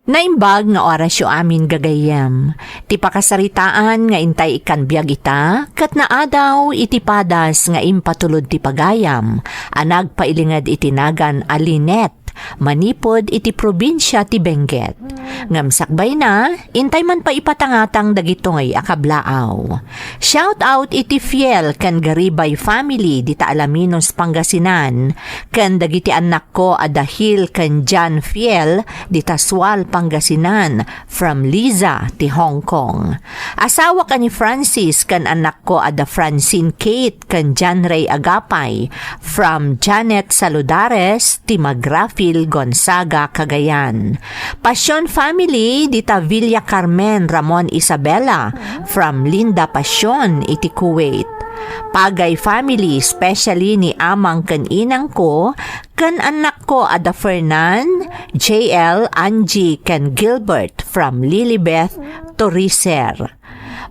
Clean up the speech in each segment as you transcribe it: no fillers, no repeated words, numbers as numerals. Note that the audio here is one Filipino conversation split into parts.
Naimbag nga oras yu amin gagayam. Ti pakasaritaan nga intay ikan biyag ita, kat naadaw iti padas nga impatulod ti pagayam, anag pailingad itinagan a Lynette, manipod iti probinsya ti Benguet. Ngamsakbay na, intay man pa ipatangatang dagitoy akablaaw. Shout out iti Fiel kan Garibay family dita Alaminos Pangasinan, kan dagiti anak ko adahil kan John Fiel dita Sual Pangasinan from Liza ti Hong Kong. Asawa ka ni Francis kan anak ko ada Francine Kate kan John Ray Agapay from Janet Saludares ti Magrafil Gonzaga Cagayan. Pasyon family dita Villa Carmen Ramon Isabela from Linda Pasyon iti Kuwait. Pagay family, especially ni amang kan inang ko, kan anak ko ada Fernan, JL, Angie, kan Gilbert from Lilibeth, Toriser.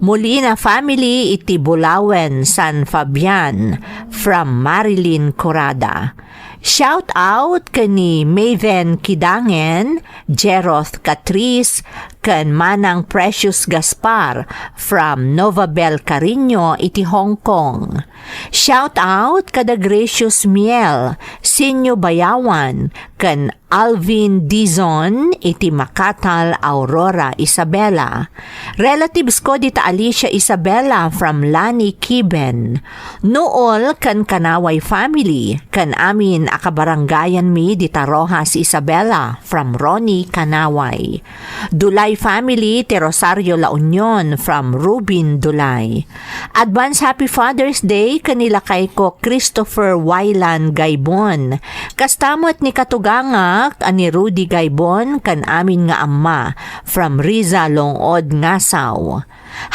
Molina family iti Bulawen, San Fabian from Marilyn Corrada. Shout out kani Maven Kidangen, Jeroth Catrice, kan Manang Precious Gaspar from Novabel Carino iti Hong Kong. Shout out kada Gracious Miel, Sinyo Bayawan, kan Alvin Dizon iti Makatal Aurora Isabela. Relatives ko dita Alicia Isabela from Lani Kiben. Nool kan Kanaway family, kan amin akabarangayan mi dita Rojas Isabela from Ronnie Kanaway. Dulay family ti Rosario La Union from Rubin Dulay. Advance Happy Father's Day kanila kay ko Christopher Wylan Gaibon. Kastamot ni katugangak ani Rudy Gaibon kan amin nga amma from Riza Longod Ngasaw.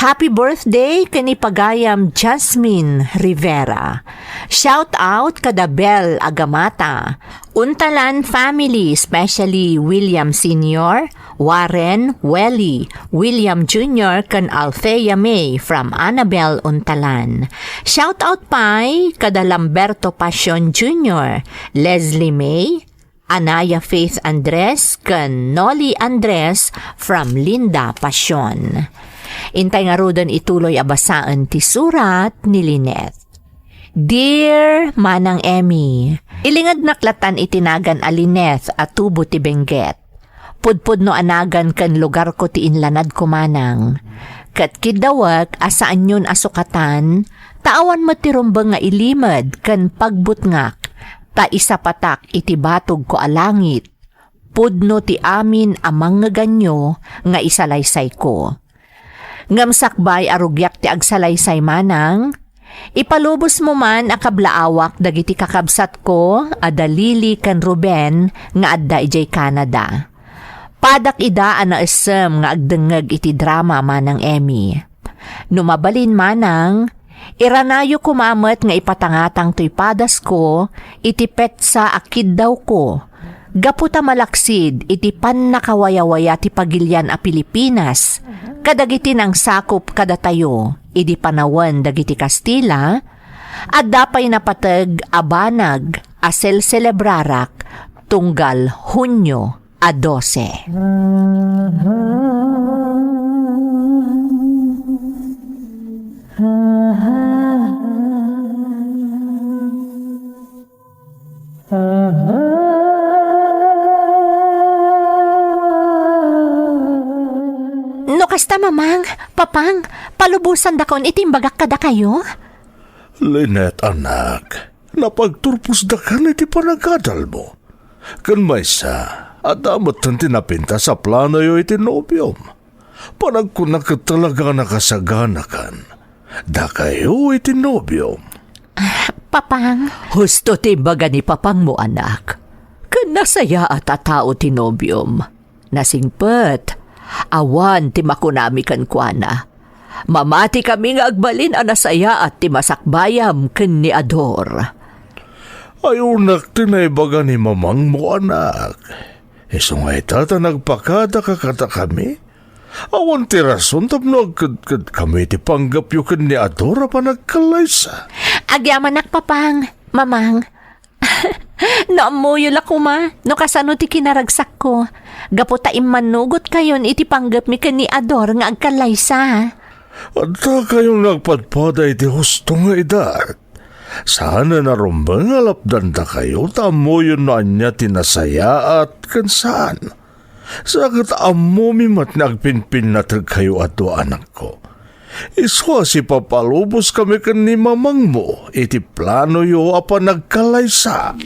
Happy birthday kani Pagayam Jasmine Rivera. Shout out kada Bel Agamata. Untalan family, especially William Sr., Warren, Welly, William Jr. kan Althea May from Annabel Untalan. Shout out pay kada Lamberto Passion Jr., Leslie May, Anaya Faith Andres kan Noli Andres from Linda Passion. Intay nga rodan ituloy abasaan ti surat ni Lynette. Dear Manang Emmy, ilingad naklatan itinagan a Lynette at tubo ti Benguet. Pudpud no anagan kan lugar ko ti inlanad ko manang. Kat kidawak asaan yun asukatan, taawan mo ti rumbang nga ilimad kan pagbutngak, ta isa patak iti batog ko alangit. Pudno ti amin amang nga ganyo nga isalaysay ko. Ngamsakbay arugyak ti agsalaysay manang, ipalubos mo man akablaawak dagiti kakabsat ko adalili kan Ruben nga adda ijay Canada. Padak ida ana esem nga agdengeg iti drama manang Emmy. Numabalin manang, iranayo kumamet nga ipatangatang to'y padas ko, iti petsa akid daw ko. Gaputa malaksid iti pan nakawayawaya ti pagilyan a Pilipinas, kadagiti nang sakop kada tayo, iti panawan dagiti Kastila, at dapay napatag abanag asel celebrarak tunggal Hunyo a 12. No kasta mamang, papang, palubusan dakon itimbagak kada kayo? Lynette anak, napagturpos da ka na iti panagadal mo. Kan may sa, adamat ang tinapinta sa plano yo iti nobyom. Panagkunak ka talaga nakasagana kan. Da kayo iti nobyom. Papang, husto timbaga ni papang mo anak. Kan nasaya at atao ti nobyom. Nasingpet, awan ti makunami kan kuana. Mamati kami nga agbalin anasaya at ti masakbayam ken ni Ador. Ayunak tinaybaga ni mamang mo anak. Isungay tata nagpakada kakata kami. Awan ti rason tapno agkad kami ti panggap yukin ni Adora pa nagkalaysa. Agyaman nak papang, mamang. Naamoyo la ko ma, no kasano ti kinaragsak ko. Gaputa manugot kayon iti panggap mi ni Ador nga agkalaysa. At kayong nagpadpada iti husto nga edad. Sana narumbang alapdan ta kayo, tamo yun na anya tinasaya at kansaan. Sakit amo mimat nagpinpin na kayo ato anak ko. Iswa si papalubos kami kan ni mamang mo, iti plano yo apa nagkalaysa.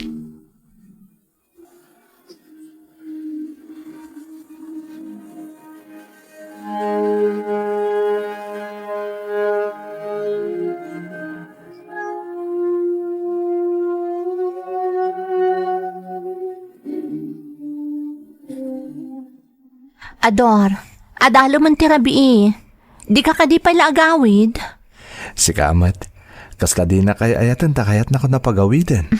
Ador, adalo man ti rabi. Di ka kadi pala agawid. Si Kamat, kasla di na kaya ayatan ta kayat na ko napagawiden.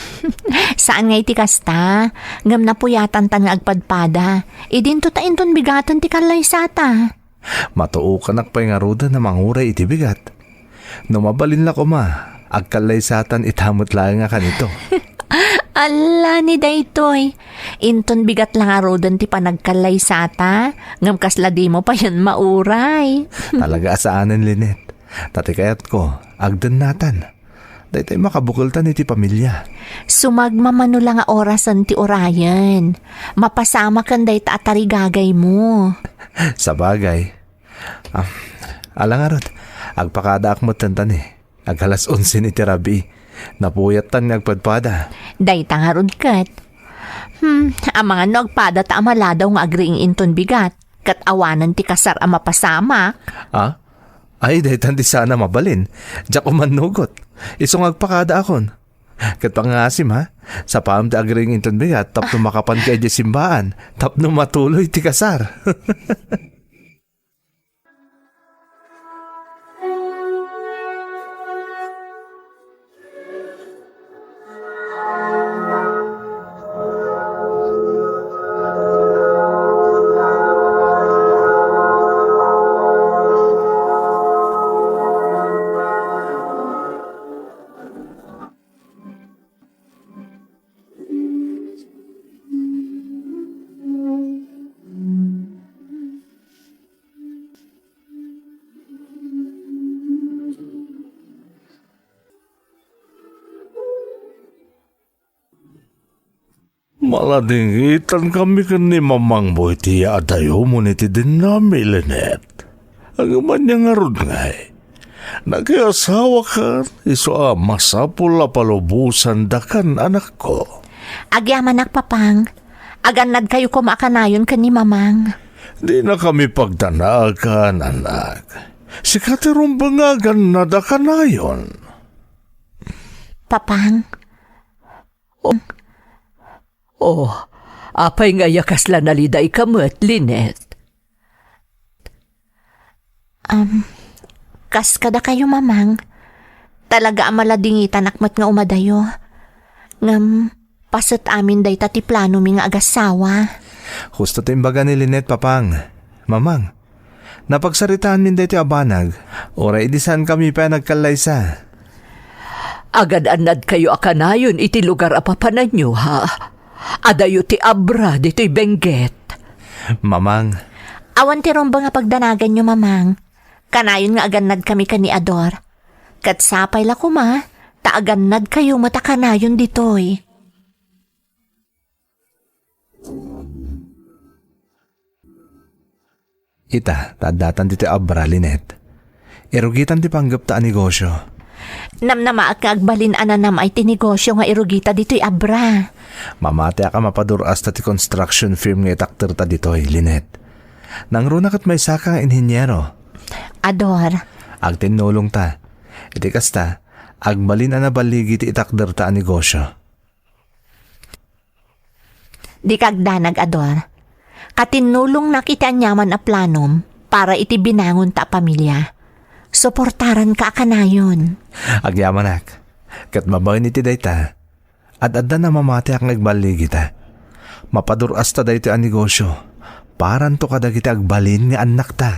Saan nga iti kasta? Ngam na puyatan tan nga agpadpada. Idin to tainton bigatan ti kalaysata. Matuo ka nakpay nga ruda na manguray iti bigat. Numabalin la ko ma, agkalay satan itamot lang nga kanito. Ala ni daytoy. Inton bigat lang arodan ti panagkalay sata. Ngam kasla di mo pa yan mauray. Talaga asaanan, Linet. Tati kayat ko, agdan natan. Dahil makabukultan iti pamilya. Sumagmamano lang nga orasan ti orayan. Mapasama kan day tatarigagay mo. Sa bagay. Alangarot, agpakadaak mo tantan eh. Aghalas 11 iti rabi. Napuyat tan nagpadpada. Day tangarod kat. Ang mga nagpada ta amaladaw nga agriing inton bigat. Kat awanan ti kasar ang mapasamak. Ay, dahil tanti sana mabalin. Diyak umanugot. Isong agpakada akon. Kat pangasim ha. Sa paam ti agriing inton bigat. Tap makapan kay di simbaan. Tap matuloy ti kasar. Maladingitan kami kan ni mamang boy ti adayo mo niti din nami, Linet. Ang umanya nga ron ngay. Nag-asawa ka, iso masapul na palubusan da kan anak ko. Agyaman nakpapang. Aganad kayo kumakanayon kan ni mamang. Di na kami pagdanagan, anak. Si Katerong bangagan na da kanayon. Papang. Apay nga yakas la naliday kamat, Linet. Kas kada kayo mamang. Talaga amaladingitan akmat nga umadayo. Ngam, pasat amin day tati plano mi nga agasawa. Husto timbaga ni Linet, papang. Mamang, napagsaritaan min dito abanag. Oray idisan kami pa nagkalaysa. Agad anad kayo akanayon iti lugar apapanan nyo, ha? Adayo ti abra dito'y Benguet. Mamang, Awan ti romba nga pagdanagan nyo mamang. Kanayon nga aganad kami ka ni Ador. Kat sapay la kuma, taaganad kayo matakanayon ditoy. ita, tadatan dito abra, Linet. Irugitan ti panggap ta negosyo. Namnama ka agbalin ananam ay tinegosyo nga irugita dito'y abra. Mamate ka mapaduras ta ti construction firm nga itakter ta dito'y, Linet. Nangruna kat may saka nga inhinyero. Ador, Agtinulong ta. Iti kasta, agbalin na baligi ti itakder ta negosyo. di kagdanag Ador. Katinulong na kita nyaman a planom para iti binangon ta pamilya. Suportaran ka kanayon. Agyamanak, kat mabayin iti dayta, at adda na mamati ang nagbaligi ta. Mapaduras ta dayta ang negosyo, paran to kadag iti agbalin nga anak ta.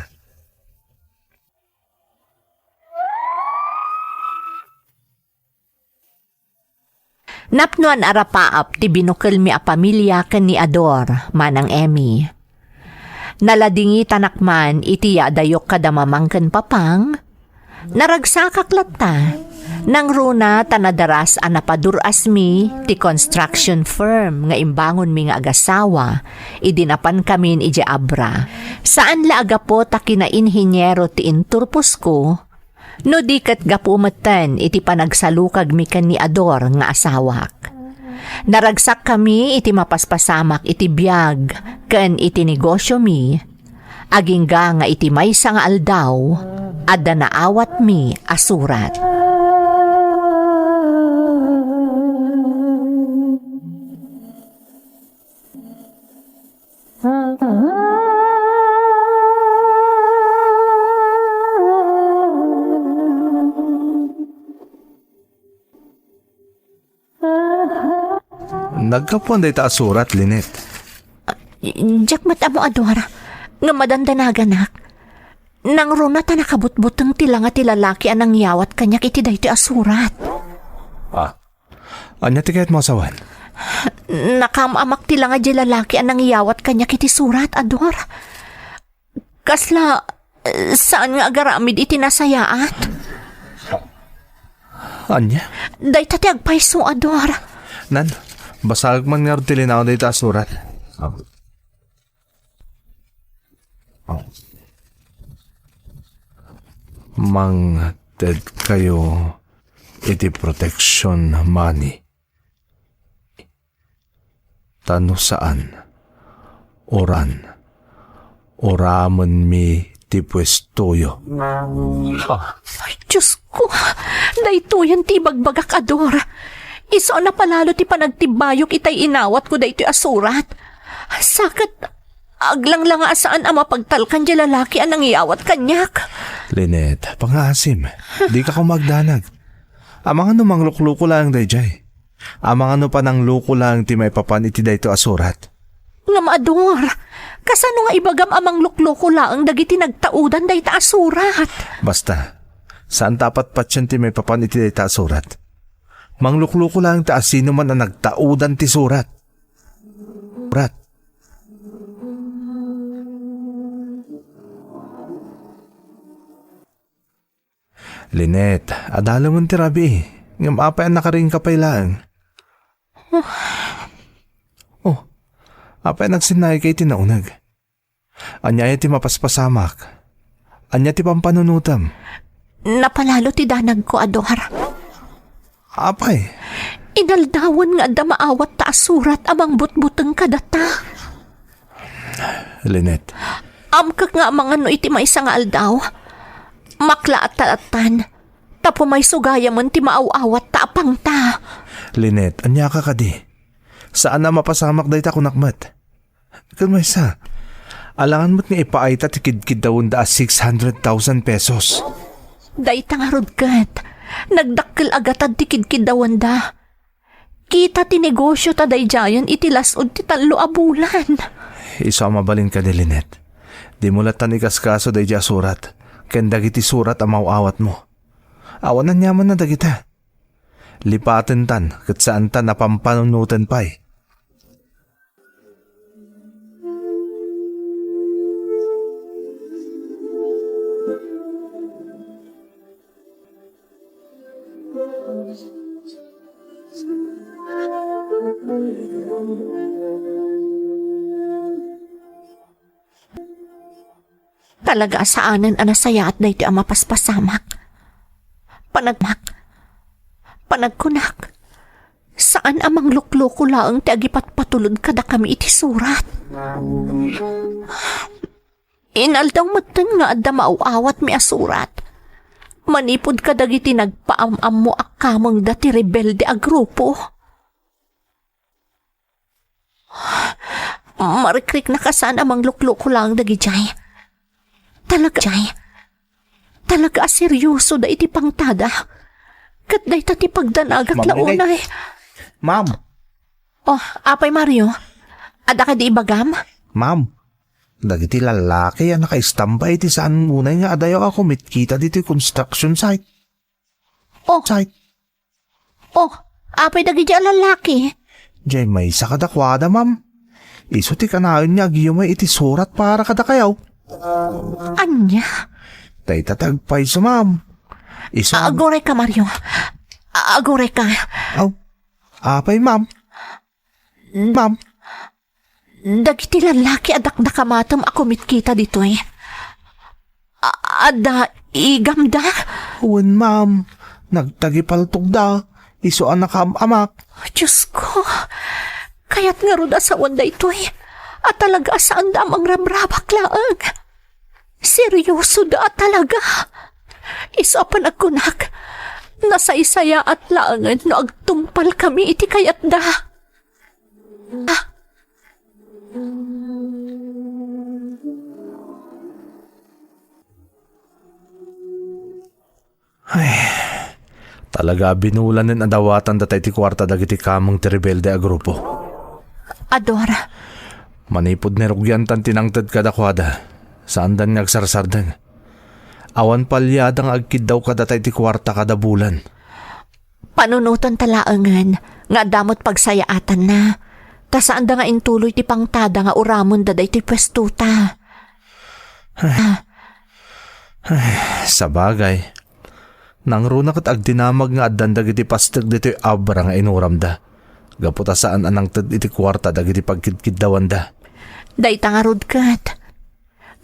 Napnuan arapaap ti binukil mi a pamilya ken ni Ador, manang Emmy. Naladingi tanakman iti dayok kada mamangken papang, naragsakak latta, nang runa tanadaras a napaduras mi ti construction firm nga imbangon mi nga agasawa, idinapan kamin iti Abra. Saan la agapo ta kinainhinyero ti inturpos ko, no di ket gapumeten iti panagsalukag mi ken ni Ador nga asawak. Naragsak kami iti mapaspasamak iti biyag ken iti negosyo mi, agingga nga iti maysa nga aldaw, adda naawat mi asurat. Nagkapuan day ta asurat, Linet. Jak matamo Ador, nga madandanagan nang runa ta nakabutbuteng tila nga ti lalaki anang yawat kanyak iti dayti asurat. Anya ti kahit mo asawan? Nakamamak tila nga di lalaki anang yawat kanyak iti surat, Ador. Kasla, saan nga agaramid iti nasayaat? Anya? Day tati agpaiso, Ador. Nan, basag man nga tilinaw day ta asurat. Mang ted kayo iti protection money. Tano saan? Oraman mi ti pwestoyo. Ay, Diyos ko, daytoyan ti bagbagak, Ador. Iso na palalo ti panagtibayok itay inawat ko daytoy asurat. Sakat, aglang lang saan ang mapagtalkan di lalaki anang iyawat kanyak. Linet, pangasim, di ka kumagdanag. Amang ano mang lukluko lang day jay. Amang ano pa nang luko lang ti may papan iti dayto asurat. Nga Ador, kasano nga ibagam amang lukloko laang dagiti nagtaudan day ta asurat. Basta, saan tapat patyan ti may papan iti dayto asurat? Manglukluko lang ta sino man ang nagtaudan ti surat. Linet, adala mo ti rabi. Ngam apay ang nakaring kapay lang. Apay nagsinay kay tinaunag. Anya ti mapaspasamak. Anya ti pampanunutam. Napalalo ti danag ko, Ador. Apay? Inaldawan nga da maawat ta asurat amang butbuteng kadata. Linet. Amkak nga mga no iti may nga aldaw. Makla at talatan. Tapo may sugaya man ti maaw-awat ta apang ta. Linet, anya ka kadi? Saan na mapasamak day ta kunakmat? Kan may sa. Alangan mo't nga ipaay ta tikid-kid daw 600,000 pesos. Day ta nga rodkat. Nagdakkel agatad tikid-kid dawan da. Kita ti negosyo ta day jayan iti lasod ti talo a bulan. Isa mabalin ka ni Linet. Di mo latan ikaskaso day ja surat. Ken dagiti surat ang mauawat mo. Awan na nyaman na dagita. Lipaten tan kat saan tan napampanunutan pa'y. Talaga saanan anasaya at dayti ang mapaspasamak. Panagkunak. Saan amang lukloko laang ti agipat patulod kada kami iti surat. Inaldaw matan nga adda mauawat mi asurat. Manipod ka dagiti nagpaamam mo akamang dati rebelde a grupo. Marikrik na kasan amang lukloko laang dagi jay. Talaga seryoso da iti pangtada. Kat da iti pagdanagak launay. Ma'am. Oh, apay Mario. Ada ka di ibagam? Ma'am. Dagiti lalaki yan naka-istambay iti saan munay nga adayo ako mitkita dito construction site. Oh. Site. Oh, Apay dagi di lalaki. Jay may sa kadakwada, ma'am. Iso ti kanayon niya agiyo may iti surat para kadakayaw. Anya? Tay tatagpay so, ma'am. Iso Agoray ka, Mario. Agoray ka. Aw, apay, ma'am. Ma'am, Dagiti lalaki adak nakamatam ako mitkita dito eh. Ada igamda? huwin, ma'am. Nagtagipaltog da. Iso anak amak. Diyos ko. Kaya't nga ron asawan da ito eh. At talaga saan da mang ramrabak laang. Seryoso da talaga. Isa pa nagkunak. Nasaysaya at laangan no agtumpal kami iti kayat da. Talaga binulanin ang dawatan datay ti kwarta dagiti kamang ti rebelde a grupo. Ador, Manipod ni rugyantan tinangtad kadakwada. Saan dan ngagsarsardan. Awan palyadang agkid daw kadatay ti kwarta kada bulan. panunutan talaangan nga damot pagsayaatan na. Ta saan da nga intuloy ti pangtada nga uramon daday ti pwestuta. Sa bagay. Nang runa kat agdinamag nga addan dagiti pastag dito'y abra nga inuram da. Gaputa saan anang tad iti kwarta dagiti pagkidkid dawan da. Day tangarod kat.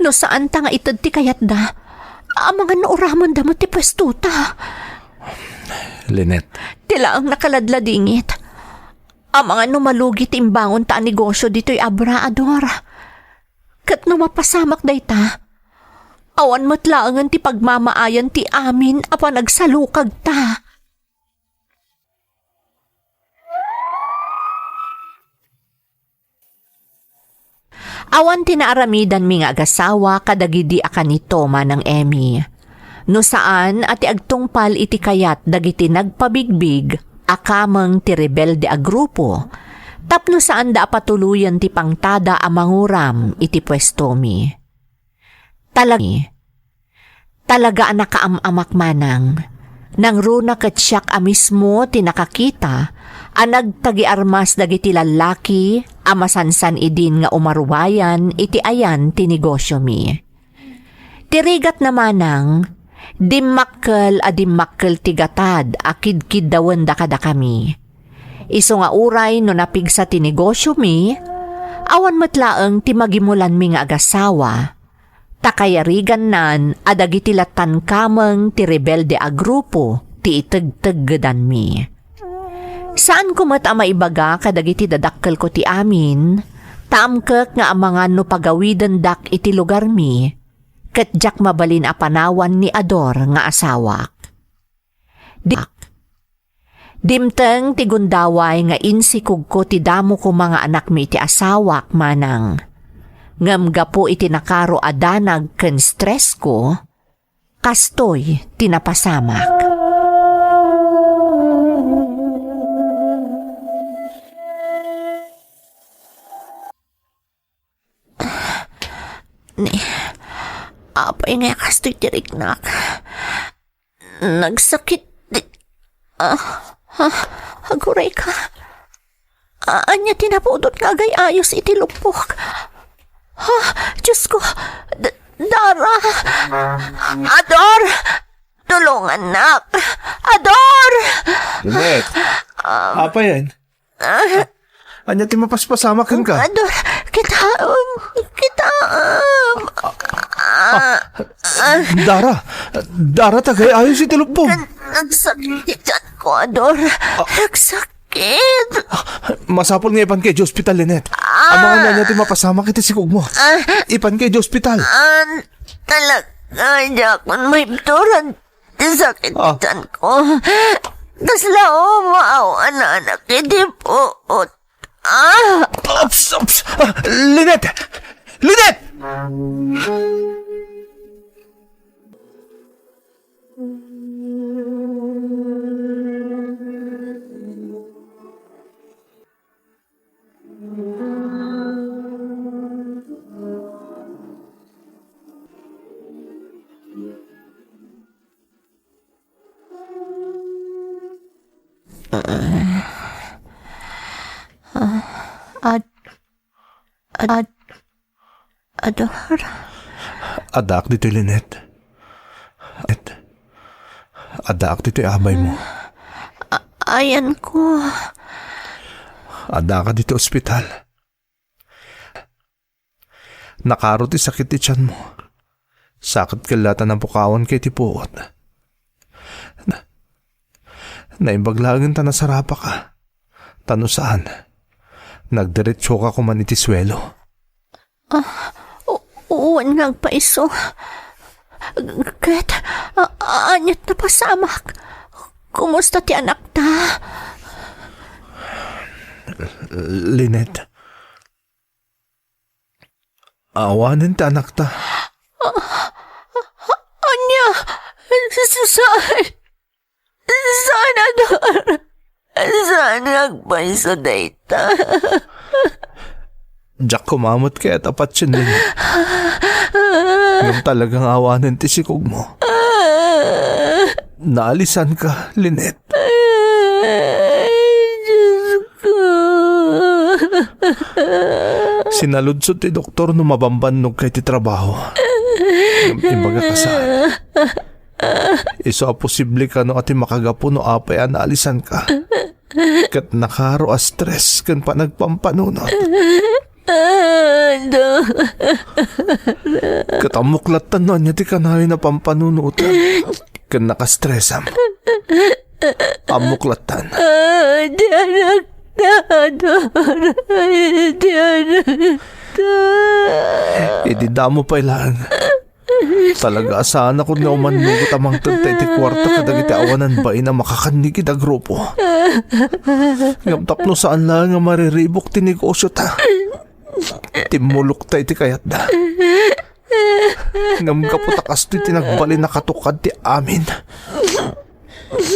No saan ta nga itad ti kayat da. Amangan na uramon da mo ti pwestuta. Lynette, Tila ang nakaladladingit. Amangan no malugi ti imbangon ta ang negosyo dito'y abra, Ador. Kat no mapasamak day ta. Awan matlaangan ti pagmamaayan ti amin apan nagsalukag ta. Awan tinaaramidan mi nga agasawa kadagidi akan ni Toma ng Emmy. No saan ati agtungpal iti kayat dagiti nagpabigbig akamang ti rebelde a grupo. Tapno saan da patuluyan ti pangtada a manguram iti pwesto mi. Talaga anak kaamamak manang. Nang runa ket siyak a mismo tinakakita, anagtagi armas dagiti lalaki, amasansan idin nga umaruwayan iti ayan ti negosyo mi. Tirigat na manang, dimmakkel ti gatad akidkid dawen da kada kami. Iso nga uray no napigsa ti negosyo mi, awan matlaeng ti magimulan mi nga agasawa. Takayarigan nan adagiti latan kameng ti rebelde a grupo ti itagtaggedan mi. Saan ko mat maibaga kadagiti dadakkel ko ti amin, taamkek nga amangan no pagawidan dak iti lugar mi, ket jak mabalin a panawan ni Ador nga asawak. Dimteng ti gundaway nga insikog ko ti damo ko mga anak mi ti asawak manang. Ngam gapo iti nakaro adanag ken stress ko, kastoy tinapasamak. Apay nga kastoy tiriknak. Nagsakit di... Aguray ka. Anya tinapudot nga gay ayos iti lupok. Diyos ko, Dara! Ador! Tulungan, nak! Ador! Lynette, apa yan? Anya ti mapaspasamakan ka? Ador, Dara tagay ayos iti lupong. Nagsakit ko, Ador. Nagsakit. Masapol nga ipan kay hospital, Lynette. Ang mga nanya ti mapasama kita sikog mo. Ipan kay hospital. Talaga, Jackman, may bituran. Sakit ko. Kasla maawa na anak, hindi po. Ops! Lynette! Lynette! Ador. Adak dito, Lynette. Adak dito abay mo. Ayan ko. Ada ka dito ospital. Nakarot sakit ti tiyan mo. Sakit kalata ng pukawan kay tipuot. Naimbaglagin ta na sarapa ka. Tano saan? Nagdiretso ka kuman iti swelo. Uwan nagpaiso. Ket, anyat na pasamak. Kumusta ti anak ta? Lynette. Awanin ta anak ta. Anya, saan Ador? Saan nagpaiso dayta? Diyak kumamot kaya tapat siya Lynette. Yung talagang awanin ti sikog mo. Naalisan ka, Lynette. Diyos ko. Sinaludsod ti doktor no mabambannog kay ti trabaho. Imbaga ka saan. Iso a posible ka no ati makagapo no apay naalisan ka. Kat nakaro a stress kan pa nagpampanunot. Kat amuklatan no niya ti kanayo na pampanunutan. Kan nakastressam. Amuklatan. Di anak ta, Ador. Di anak ta. Ididamo pa ilang. Talaga asahan ako nga umanugot amang tagtay ti kwarta kadagiti awanan ba na makakanig ita grupo. Ngam tapno saan lang nga mariribok ti negosyo ta. Timulok tayo ti kayat da. Ngam kaputakas ti tinagbali na katukad ti amin.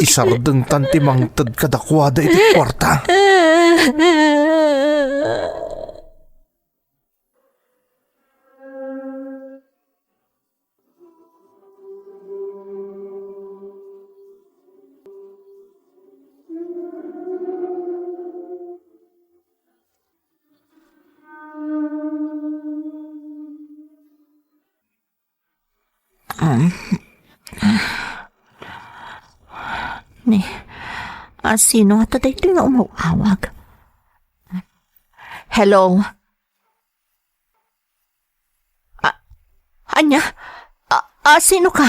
Isardeng tanti mangtad kadakwada iti kwarta. Sino nga taday ito nga umawag? Hello? Anya? Sino ka?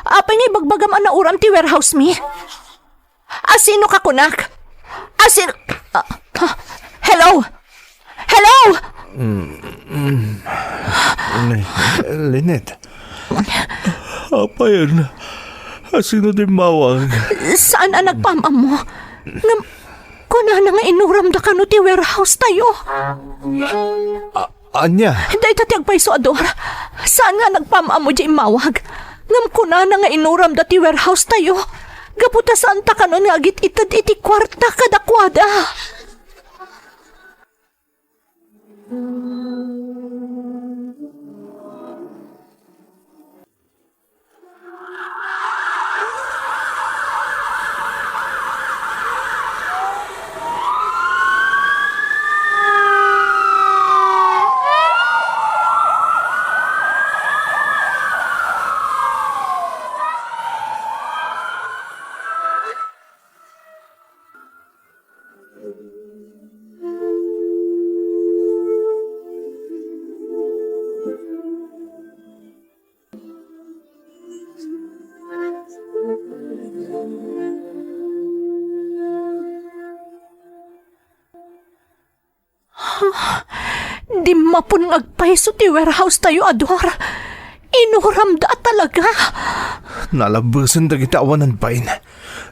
Apay nga ibagbagam na uram ti warehouse mi? Sino ka kunak? Sino? Hello? Hello? Lynette. Apa yan? Sino din mawag? Saan ang nagpamam mo? Kuna na nga inuram da ka no ti warehouse tayo. Anya? Day tati agpaiso Ador. Saan nga nagpamam mo di mawag? Ngam kuna na nga inuram da ti warehouse tayo. Gaputa saan ta ka no nga agit itad iti kwarta kadakwada. Di mapun agpaiso ti warehouse tayo, Ador. Inuram da talaga. Nalabusan dagiti awanan pain.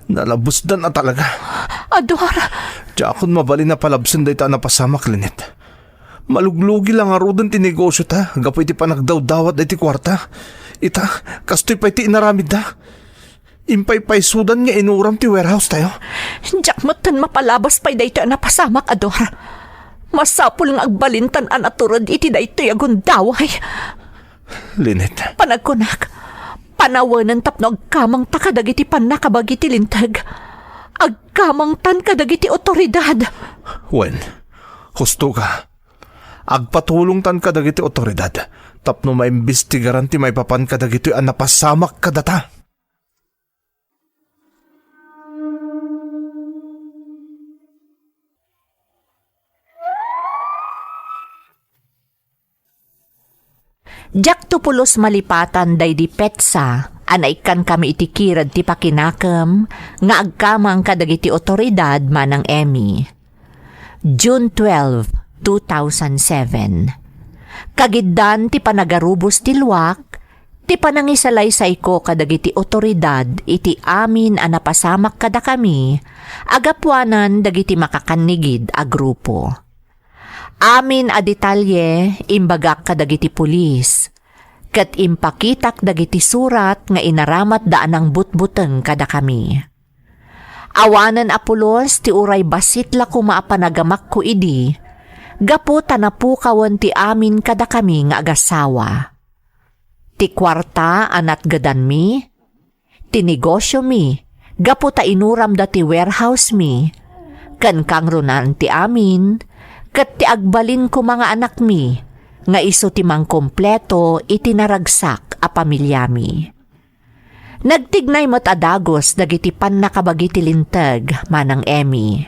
Nalabusdan na talaga. Ador. Diakon mabali na palabsan da ita na pasamak, Lynette. Maluglugi lang arudan ti negosyo ta. Gapo iti panagdaw-dawat iti kwarta. Ita, kastoy pa iti inaramid da. Impay-pay sudan nga inuram ti warehouse tayo. Diyak matan mapalabas pa'y dayto na pasamak, Ador. Masapul nga agbalintan anaturad iti dayto yagon daway. Lynette. Panagkunak, panawanan tapno agkamang takadag iti panakabag iti lintag. agkamangtan kadagiti otoridad. Wen, husto ka. Agpatulong tan ka dagiti otoridad. Tapno maimbestigaran ti may papan ka dagiti ang napasamak kadata. Jak tupulos malipatan day di petsa, anaikan kami itikirad ti pakinakam, nga agkamang kadagiti otoridad manang Emmy. June 12, 2007. Kagiddan ti panagarubos ti luwak, ti panangisalaysay ko kadagiti otoridad iti amin a napasamak kada kami, agapwanan dagiti makakanigid a grupo. Amin a detalye imbagak kadagiti pulis, ket impakitak dagiti surat nga inaramat daan ang butbuteng kada kami. Awanan apulos ti uray basit la kumaapanagamak ko idi, gapu tanapukawan ti amin kada kami nga agasawa. Ti kwarta anat gadan mi, ti negosyo mi, gapu ta inuram da ti warehouse mi, kan kang runan ti amin, ket ti agbalin ko mga anak mi, nga iso ti mangkompleto itinaragsak a pamilya mi. Nagtignay mo't adagos dagiti pan nakabagiti lintag manang Emmy.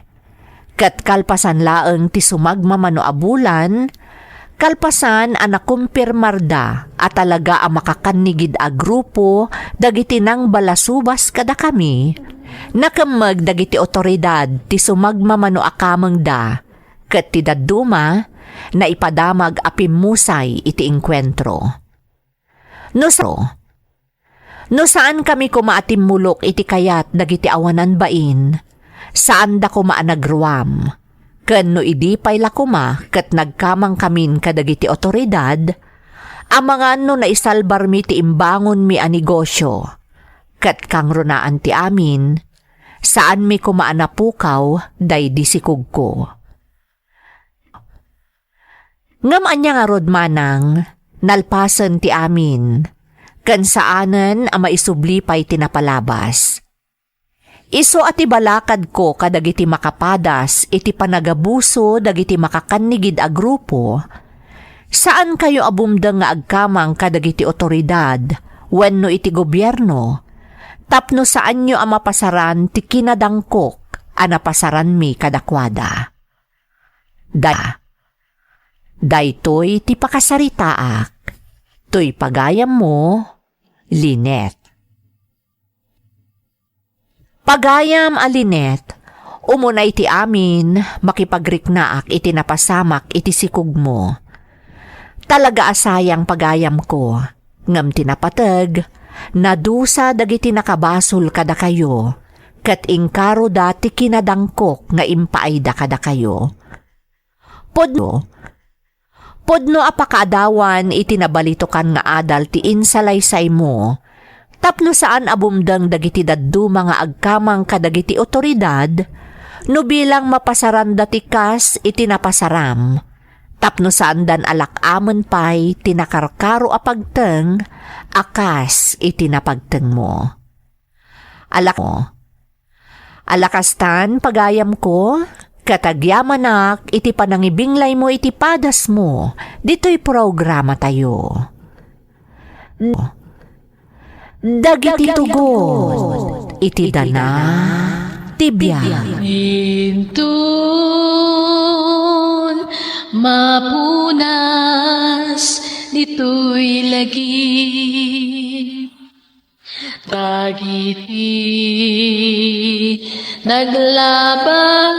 Ket kalpasan laeng ti sumagmamano a bulan, kalpasan anak kumpirmarda at talaga a makakanigid a grupo dagiti nang balasubas kada kami, nakamag dagiti otoridad ti sumagmamano a kameng da, ket ti dadduma na ipadamag a pimusay iti engkwentro. No saan kami kumaatimulok iti kayat dagiti awanan bain, saan da kuma anagruam, ken no idi pay la kuma ket nagkamang kamin kadagiti otoridad, amangan no naisalbar mi ti imbangon mi a negosyo, ket kang runaan ti amin, saan mi kumaanapukaw day disikog ko. Ngam anya nga rod manang, nalpasen ti amin, kan saanen a maisubli pa'y tinapalabas. Iso ati balakad ko kadagiti makapadas iti panagabuso dagiti makakanigid a grupo, saan kayo abumdang nga agkamang kadagiti otoridad wenno iti gobyerno, tapno saan nyo ang mapasaran ti kinadangkok a napasaran mi kadakwada. Daytoy ti pakasaritaak, to'y pagayam mo, Lynette. Pagayam a Lynette, umunay ti amin, makipagriknaak iti napasamak iti sikug mo. Talaga asayang pagayam ko, ngam tinapateg, nadusa dagiti nakabasol kada kayo, ket ingkaro dati kinadangkok nga impaayda kada kayo. Podno apakaadawan itinabalitokan nga adal ti insalaysay mo, tapno saan abumdang dagiti daddu mga agkamang kadagiti otoridad, no bilang mapasaran dati kas itinapasaram, tapno saan dan alakaman pay tinakarkaro apagteng, akas itinapagteng mo. Alakastan pagayam ko, katagyamanak iti panangibinglay mo iti padas mo, dito'y programa tayo. Dagiti tugon, iti dana, tibya. Intun mapunas dito'y lagi, dagiti naglabas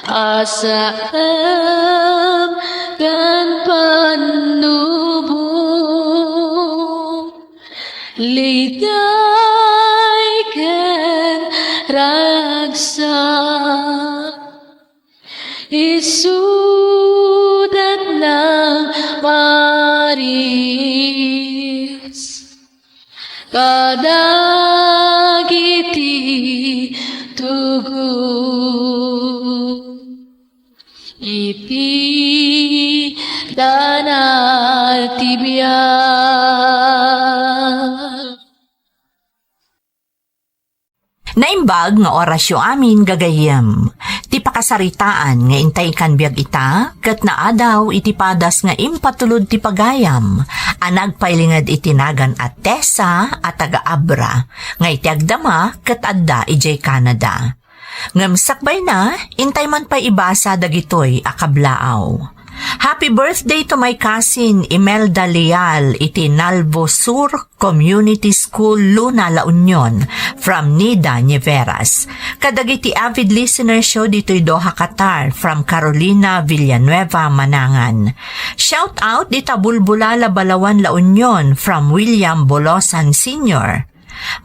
asam kan panubong, liday ken ragsak, isudat ng Maris kadagiti tugon, iti danal tibiyay. Naimbag nga orasyo amin gagayem. Ti pakasaritaan nga intay kan biag ita, ket naadaw iti padas nga impatulod ti pagayam. Anag pailingad itinagan at Tessa at taga-Abra, nga iti agdama ket adda ijay Canada. Ngamsakbay na, intay man pa ibasa dagitoy akablaaw. Happy birthday to my cousin Imelda Leal iti Nalvo Sur Community School, Luna, La Union from Nida, Nieveras. Kadagiti avid listener show dito'y Doha, Qatar from Carolina Villanueva, Manangan. Shout out dita Bulbulala, Balawan, La Union from William Bolosan Sr.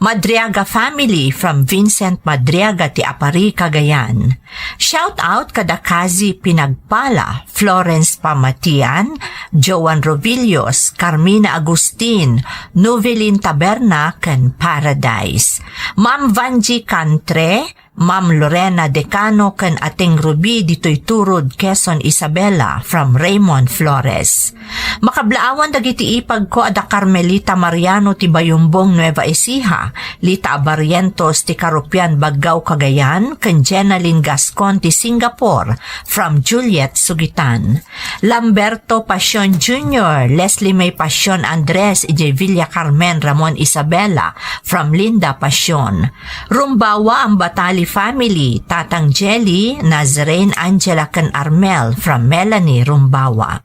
Madriaga family from Vincent Madriaga ti Apari, Cagayan. Shout out kada Kazi Pinagpala, Florence Pamatian, Joan Rovillos, Carmina Agustin, Novelin Taberna, ken Paradise. Ma'am Vanji Cantre, Ma'am Lorena Decano, ken ating Ruby dito'y Turod, Quezon Isabela from Raymond Flores. Makablaawan dagiti ipag ko ada Carmelita Mariano ti Bayumbong, Nueva Ecija, Lita Abarientos ti Karupian, Baggao, Cagayan, ken Jenalyn Gascon ti Singapore from Juliet, Sugitan. Lamberto Pasion Jr., Leslie May Pasion Andres ije Villa Carmen Ramon Isabela from Linda Pasion. Rumbawa ang Batali family, Tatang Jelly, Nazarene Angela ken Armel from Melanie Rumbawa.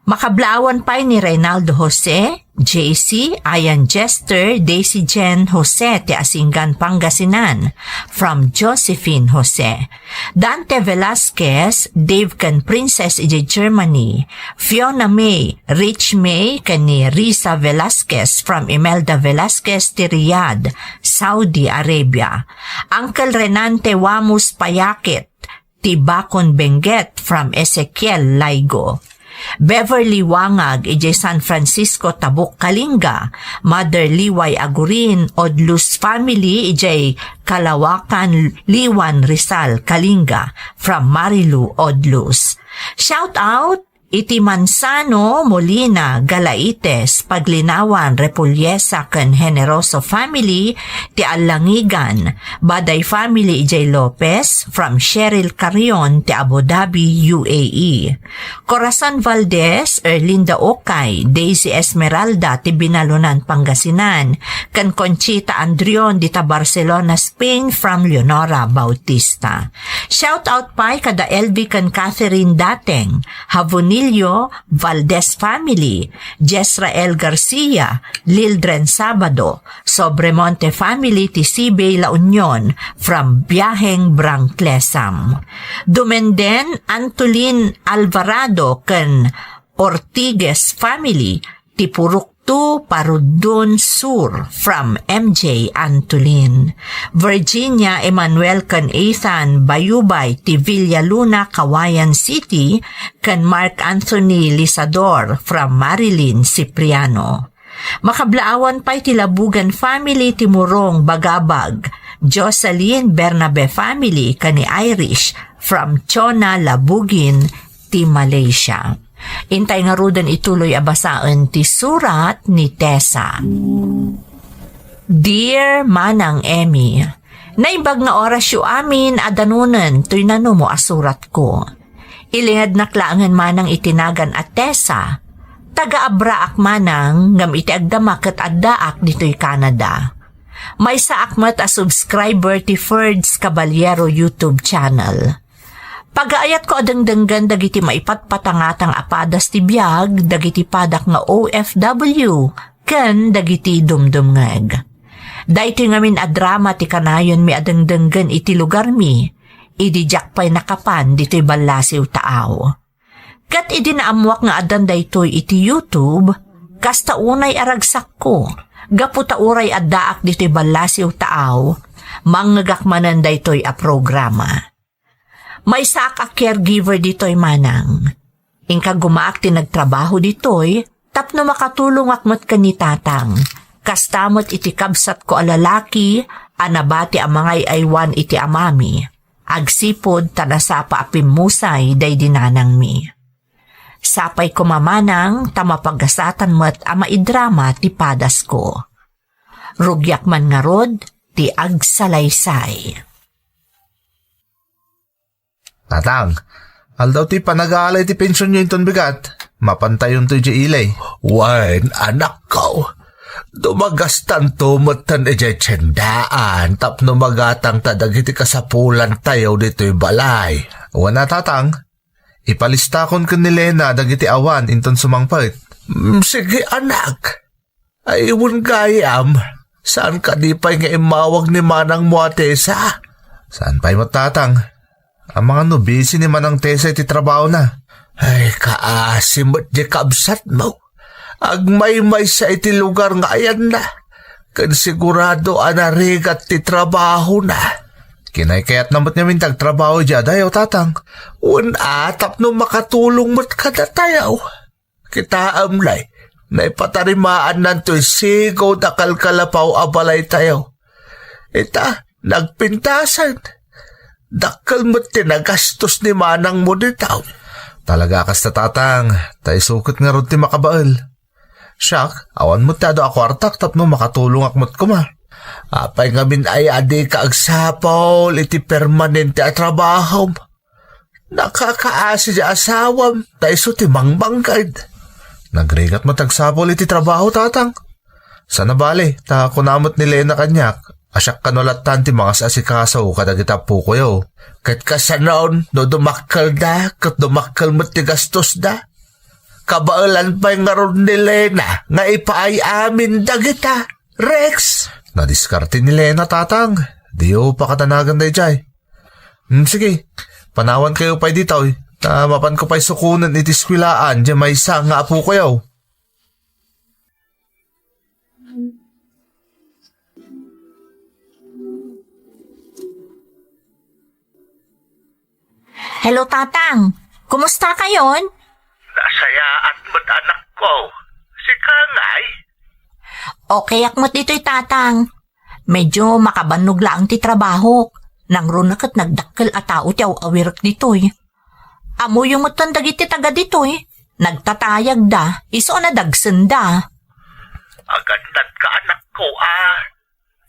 Makablaawan pa ni Reynaldo Jose, JC, Ayan Jester, Daisy Jen Jose ti Asingan, Pangasinan from Josephine Jose. Dante Velasquez, Dave ken Princess ije Germany. Fiona May, Rich May ken ni Risa Velasquez from Imelda Velasquez ti Riyadh, Saudi Arabia. Uncle Renante Wamus Payakit ti Bacon Benguet from Ezekiel Laigo. Beverly Wangag ije San Francisco, Tabuk, Kalinga. Mother Liway Agurin, Odlus family ije Kalawakan, Liwan, Rizal, Kalinga from Marilu, Odlus. Shout out iti Mansano, Molina, Galaites, Paglinawan, Repuliesa ken Generoso family ti Alangigan. Baday family ijay Lopez from Cheryl Carion ti Abu Dhabi, UAE. Corazon Valdez, Erlinda Okay, Daisy Esmeralda ti Binalunan, Pangasinan, ken Conchita Andrion di ta Barcelona, Spain from Leonora Bautista. Shout out pa kada LV ken Catherine Dateng, Havonil Valdez family, Jezrael Garcia, Lildren Sabado, Sobremonte family ti Sibey, La Union from Biaheng, Brangklesam. Dumenden Antolin Alvarado ken Ortiguez family ti Puruktu, Parudon Sur from MJ Antolin. Virginia Emmanuel ken Ethan Bayubay ti Villaluna, Kawayan City, ken Mark Anthony Lisador from Marilyn Cipriano. Makablaawan pa ti Labugan family ti Murong, Bagabag. Jocelyn Bernabe family ken ni Irish from Chona, Labugin ti Malaysia. Intay nga rudan ituloy abasaan ti surat ni Tessa. Dear Manang Emmy, naibag nga orasyo amin adanunan to'y nano mo asurat ko. Ilingad naklaangan manang itinagan at Tessa, taga-abraak manang ngam iti agdamak at addaak dito'y Canada. May saakmat a subscriber ti Ferds Caballero YouTube channel. Pagaayat ko adang-danggan dagiti maipatpatangatang apadas ti biag, dagiti padak nga OFW, ken dagiti dumdumngeg. Daytoy ngamin a drama ti kanayon mi adang-danggan iti lugar mi, idijak pa'y nakapan dito'y balasiw taaw. Kat idinaamuak nga adan daytoy iti YouTube, kasta unay aragsak ko, gaputa uray addaak dito'y balasiw taaw, manggagakmanan daytoy a programa. May saak a caregiver dito'y manang. Ingka gumaak ti nagtrabaho dito'y, tapno makatulong akmat ka ni tatang. Kastamot iti kabsat ko alalaki, anabati ang mangay aywan iti amami. Agsipod tanasapa apimusay day dinanang mi. Sapay ko mamanang, tamapagasatan mo't ama idrama ti padas ko. Rugyak man nga rod, ti agsalaysay. Tatang, aldaw ti panag-aalay ti pensyon nyo inton bigat. Mapantay yun to di ilay. Wan, anak ko. Dumagastan tumatan ejay tiyendaan tapno magatang tadagiti kasapulan tayo dito'y balay. Wana tatang, ipalistakon ka ni Lena dagiti awan inton sumangpait. Sige anak. Ayun gayam. Saan ka di pa'y nga imawag ni Manang mo Tesa? Saan pa'y matatang? Ang mga nobisi ni Manang Tesa iti trabaho na. Ay kaasimot di kabsat mo. Agmay-may sa iti lugar nga ayan na. Kan sigurado anarigat ti trabaho na. Kinay kaya't namot namin tagtrabaho dya dayaw tatang. Atap no makatulong mo't kada tayaw. Kita amlay, na ipatarimaan nanto'y sigaw na kalkalapaw abalay tayo. Ita, nagpintasan. Dakal mo't tinagastos ni Manang mo ditaw. Talaga kas tatang, tayo sukot nga ron ti makabaal. Siyak, awan mo tado ako artak tapno makatulong akmot ko ma. Apay ngamin ay adi ka agsapol iti permanente at trabaho. Nakakaasi di asawam, tayo so ti mangbanggad. Nagrigat mo tagsapol iti trabaho tatang. Sana bali, ta kunamot ni Lena kanyak. Asyak kanulatan ti mga sasikaso kadagita po ko yaw. Kat kasanaon, no dumakal da, kat dumakal mo ti gastos da. Kabaalan pa'y nga ron ni Lena, nga ipaay amin dagita, Rex. Nadiskarte ni Lena tatang. Diyo pakatanagan day jay. Sige, panawan kayo pa'y dito. Mapan ko pa'y sukunan iti skwilaan, di may isa nga apo ko yaw. Hello, Tatang. Kumusta kayon? Nasayaan mo't anak ko. Si Kangay. Okay akmot dito'y Tatang. Medyo makabanog lang ti trabaho. Nang runakat nagdakkel a tao ti awirak dito'y. Amo yung mutan dagiti taga dito'y. Nagtatayag da, iso na dagsen da. Agad ka anak ko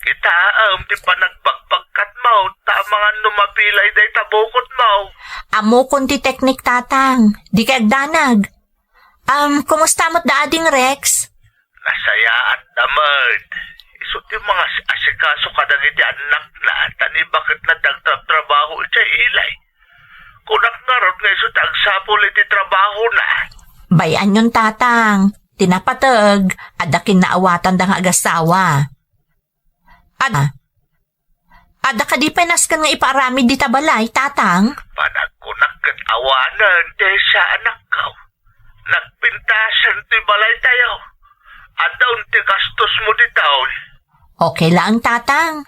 Kita di pa nagbagbagkat mo, mga numapilay day tabukot mo. Amo kunti teknik Tatang, di kay agdanag. Kumusta mo't daading Rex? Nasayaan naman. Isot yung mga asikaso kadang iti anak na, tani bakit na dagtrabaho iti ilay. Kunak nga ron nga isot agsapol iti trabaho na. Bayan yun Tatang, tinapatag, adakin na awatan da nga agasawa. Ada ka di penaskan nga iparami di tabalay, Tatang? Panagkunak kat awanan, Tesa anak ko. Nagpintasan ti balay tayo. Adaw ti gastos mo di taon. Okay lang, Tatang.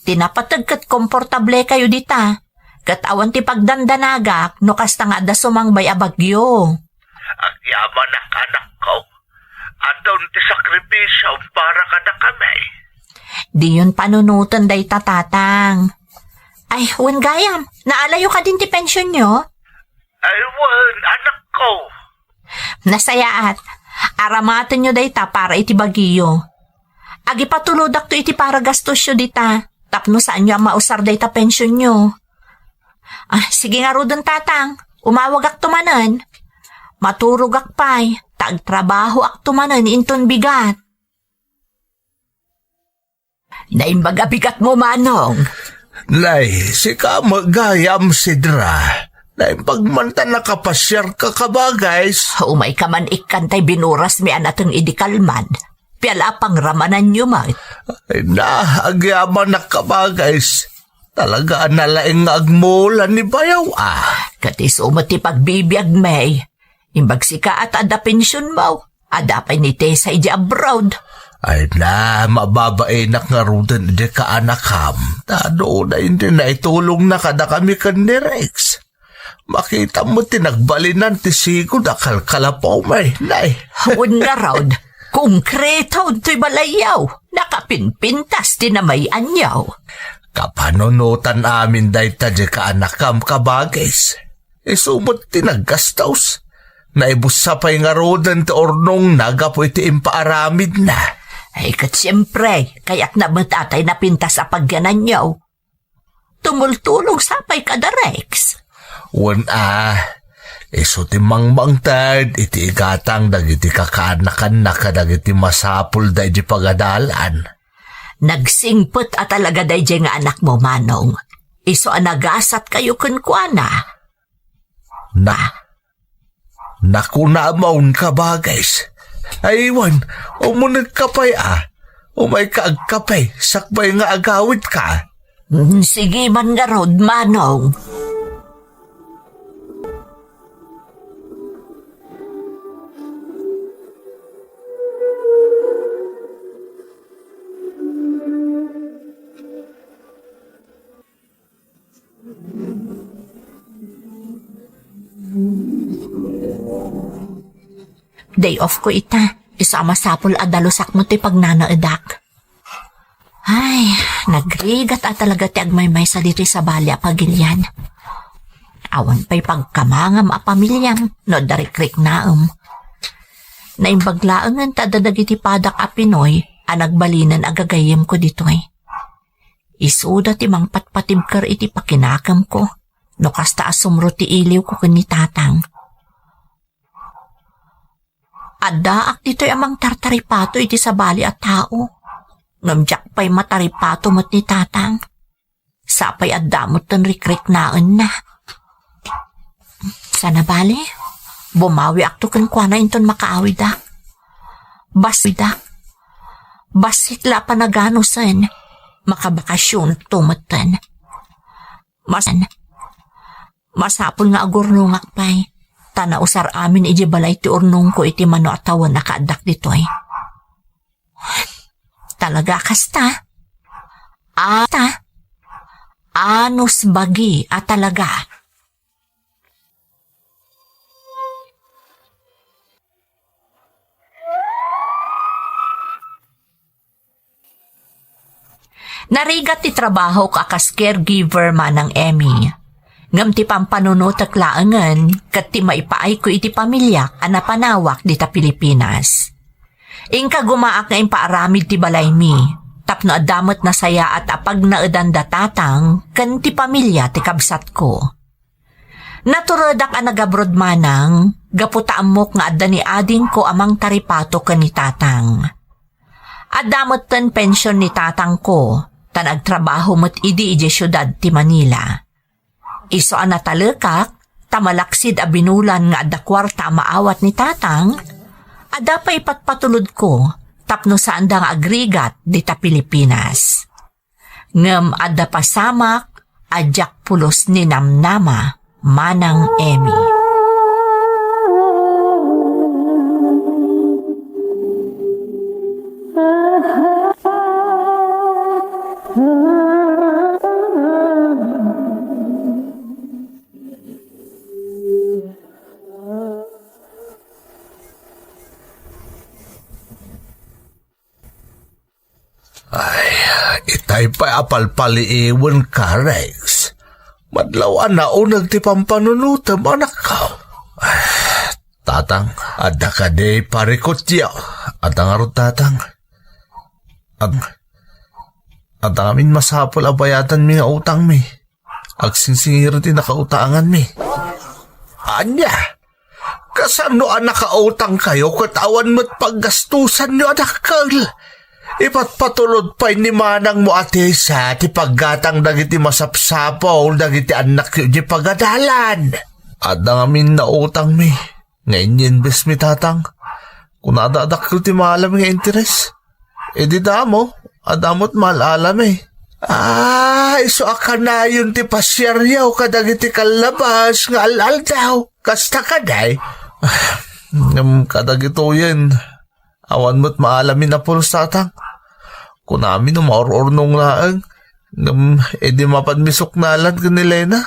Tinapatag kat komportable kayo dita. Kat awan ti pagdandanagak, no kasta nga da sumangbay a bagyo. Ang yaman anak ko. Adaw ti sakripisyo para kada kami. Di yun panunutan day Tatang. Ay, wan gayam, naalayo ka din ti pensyon nyo? Ay, wan, anak ko. Nasayaat, aramatin nyo day ta para iti bagiyo. Agi patulodak to iti para gastos nyo dita, tapno saan nyo mausar day ta pensyon nyo. Sige nga rodon Tatang, umawag ak tumanan. Maturog ak pay, tagtrabaho ak tumanan inton bigat. Naimbaga bigat mo, Manong. Nay, si ka magayam sidra. Naimpagmanta nakapasyar ka kabaguys. Umay ka man ikantay binuras mi anatang idikalman. Piala pang ramanan nyo, man. Ay na, agyaman na kabaguys. Talaga nalaing agmulan ni Bayaw Katis umati pagbibiyag may. Imbag sika at ada pensyon mo. Adapay ni Tesa iji abroad. Ay na, mababainak nga rudan di ka anakam. Tado na hindi na itulong na kada kami kan ni Rex. Makita mo tinagbalinan ti sigo na kalkalapaw may, nay. Huwag nga raw, konkretaw to'y balayaw. Nakapinpintas tinamayan yaw. Kapanunutan amin dahi ta di ka anakam kabagis. Isumot tinaggastaws. Naibusapay nga rudan ti ornong nagapo iti impaaramid na. Ay, kat siyempre, kaya't namatatay na pintas sa pagyanan niyo. Tumultulog sapay kada Rex. Wan iso ti mangmangtad, iti igatang dagiti kakanakan na kadagiti masapul da iti pagadalan. Nagsingput at talaga day nga anak mo, Manong. Iso anagasat kayo kunkwana. Naku na maun ka ba, guys? Aywan, umunag kapay umay ka agkapay, sakbay nga agawit ka. Sige man nga rod, Manong. Day off ko ita. Isama sapol adalusak mo ti pagnanaadak. Ay, nagrigat at talaga ti agmay-may sa dito sa balya pagilyan. Awan pa'y pagkamangam a pamilyam no darikrik naam. Naimbaglaangan ta dadagiti padak a Pinoy a nagbalinan agagayem ko ditoy. Isuda ti mangpatpatimker iti pakinakam ko no kasta asumro ti iliw ko kani tatang. Adaak dito'y amang tartaripato iti sa bali at tao. Ngamjak pa'y mataripato mo't ni tatang. Sapay adamot tan rikrik naan na. Sana bali, bumawi akto kan kwa na inton makaawid dak. Basit la pa naganusan, makabakasyon tumutan. Masapol nga agurnungak pa'y. Tanausar amin iji balay ti urnong ko iti mano atawan nakaadak ditoy. Talaga kasta? Anus bagi at talaga. Narigat ti trabaho kakas caregiver man ng Emmy. Ngam ti pampanunot at laangan, kat ti maipaay ko iti pamilya ana panawak di ta Pilipinas. Ingka gumaak nga impaaramid ti balay mi, tapno adamot na saya at apag naedan datatang, kan ti pamilya ti kabsat ko. Naturadak ang nagabroad manang, gaputaamok nga adda ni ading ko amang taripato kan ni tatang. Adamot tan pensyon ni tatang ko, tan agtrabaho mo't idi syudad ti Manila. Iso ang natalekak, tamalaksid a binulan nga adda kwarta maawat ni tatang, ada pa ipatpatulod ko, tapno saan dang agrigat di ta Pilipinas. Ngem adda pasamak, adyak pulos ni namnama, manang Emmy. Itay pa apalpaliiwan ka, Rex. Madlawan na unag ti pampanunutam, anak ka. Tatang, adda ka de parikot yaw. Atang arot tatang. Atang amin masapol abayatan mi nga utang mi. Agsingsingir ti nakautangan mi. Anya, kasano ang nakautang kayo katawan mo't paggastusan nyo, anak ka? Ipatpatulod pa'y ni manang mo ate sa ti paggatang dagiti masapsapaw dagiti anak yu di pagadalan. At amin na utang mi. Ngayon yin bes mi tatang. Kung nadaadak ko ti maalam nga interes. E di damo, adamot malalam iso akana yun ti pasyaryaw kadagiti kalabas nga alal daw. Kasta kaday. Kadagito yan. Awan mo't maalamin na pulos tatang. Kung namin umaor-ornong laang, edi mapadmisok nalan ka ni Lena.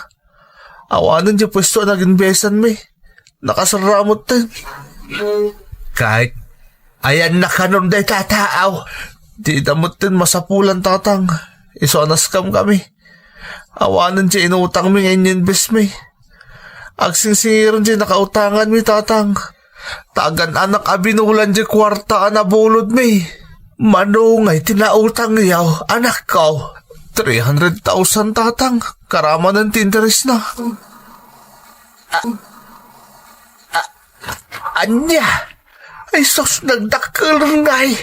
Awanan dyan pwesto naging besan mi. Nakasaramot din. Kahit ayan na kanon day tataaw. Di damot din masapulan tatang. Isonas kami. Awanan dyan inutang mi ngayon bes mi. Agsingsingiran dyan nakautangan mi tatang. Tagan anak abinulan di kwarta na bulod mi. Manungay tinautang yaw, anak ko. 300,000 tatang, karama ng tinteres na. Anya, ay sos nagdakkel ngay.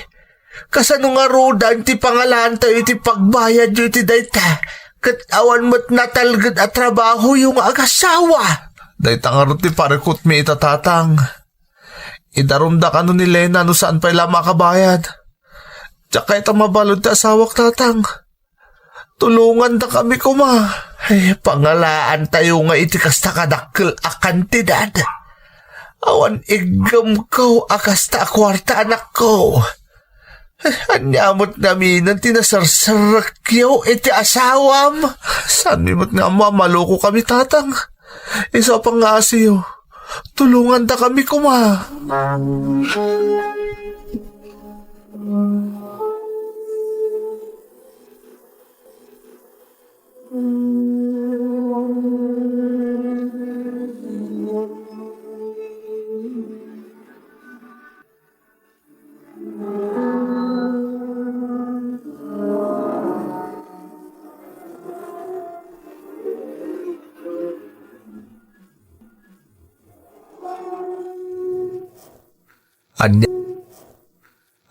Kasano nga rodan ti pangalan tayo ti pagbayad yu ti dayta. Kat awan mo't natalgad at trabaho yung agasawa. Dayta nga ro ti parekot mi itatatang. Idarumda ka no ni Lena no saan pa ila makabayad. Tsaka ita mabalod ti asawak tatang. Tulungan da kami kuma. Ay, pangalaan tayo nga iti kasta kadakkel a kantidad. Awan igam ko akasta akwarta anak ko. Anyamot namin ang tinasarsarakyaw iti asawam. Saan mi mo't nga mamaloko kami tatang. Isa pang nga asiyo. Tulungan da kami kuma.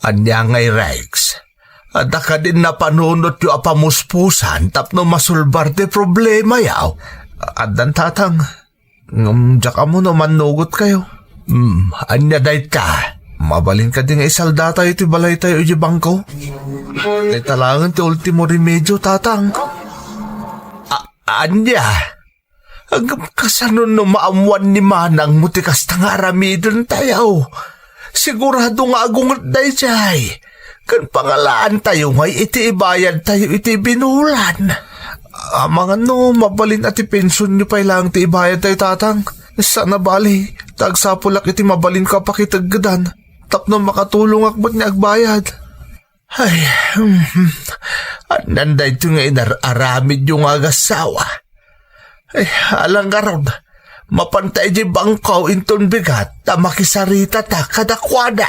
Anya ngay Rex. Ada ka din na panunot yung apamuspusan tapno masulbar de problema yaw. Adan tatang. Diyan mo naman nugot kayo. Anya day ka. Mabalin ka din nga isalda tayo iti balay tayo iti bangko. Day talangan ti ultimo remedyo tatang. Anya. Agam kasanon no maamuan ni Manang mutikas tanga aramidon tayo. Sigurado nga agungat day jay. Kan pangalaan tayo ngay iti ibayad tayo iti binulan. Mga no, mabalin at ipensyon nyo pa ilang ti ibayad tayo tatang. Sana bali, tagsapulak iti mabalin ka pakitaggadan. Tapno makatulong akbat ni agbayad. Ay, nanday ito nga inararamid yung agasawa. Ay, alang garod. Mapantay di bangkaw inton bigat na makisarita ta kadakwada.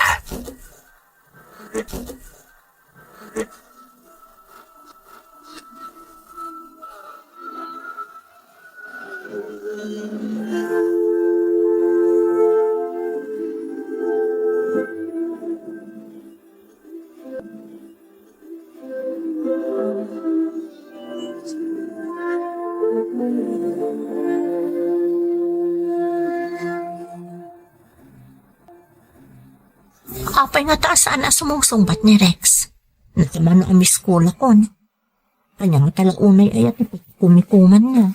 Apay nga taasaan na sumusumbat ni Rex. Nakaman na umiskola ko. Kanya nga talang unay ayat ni kumikuman niya.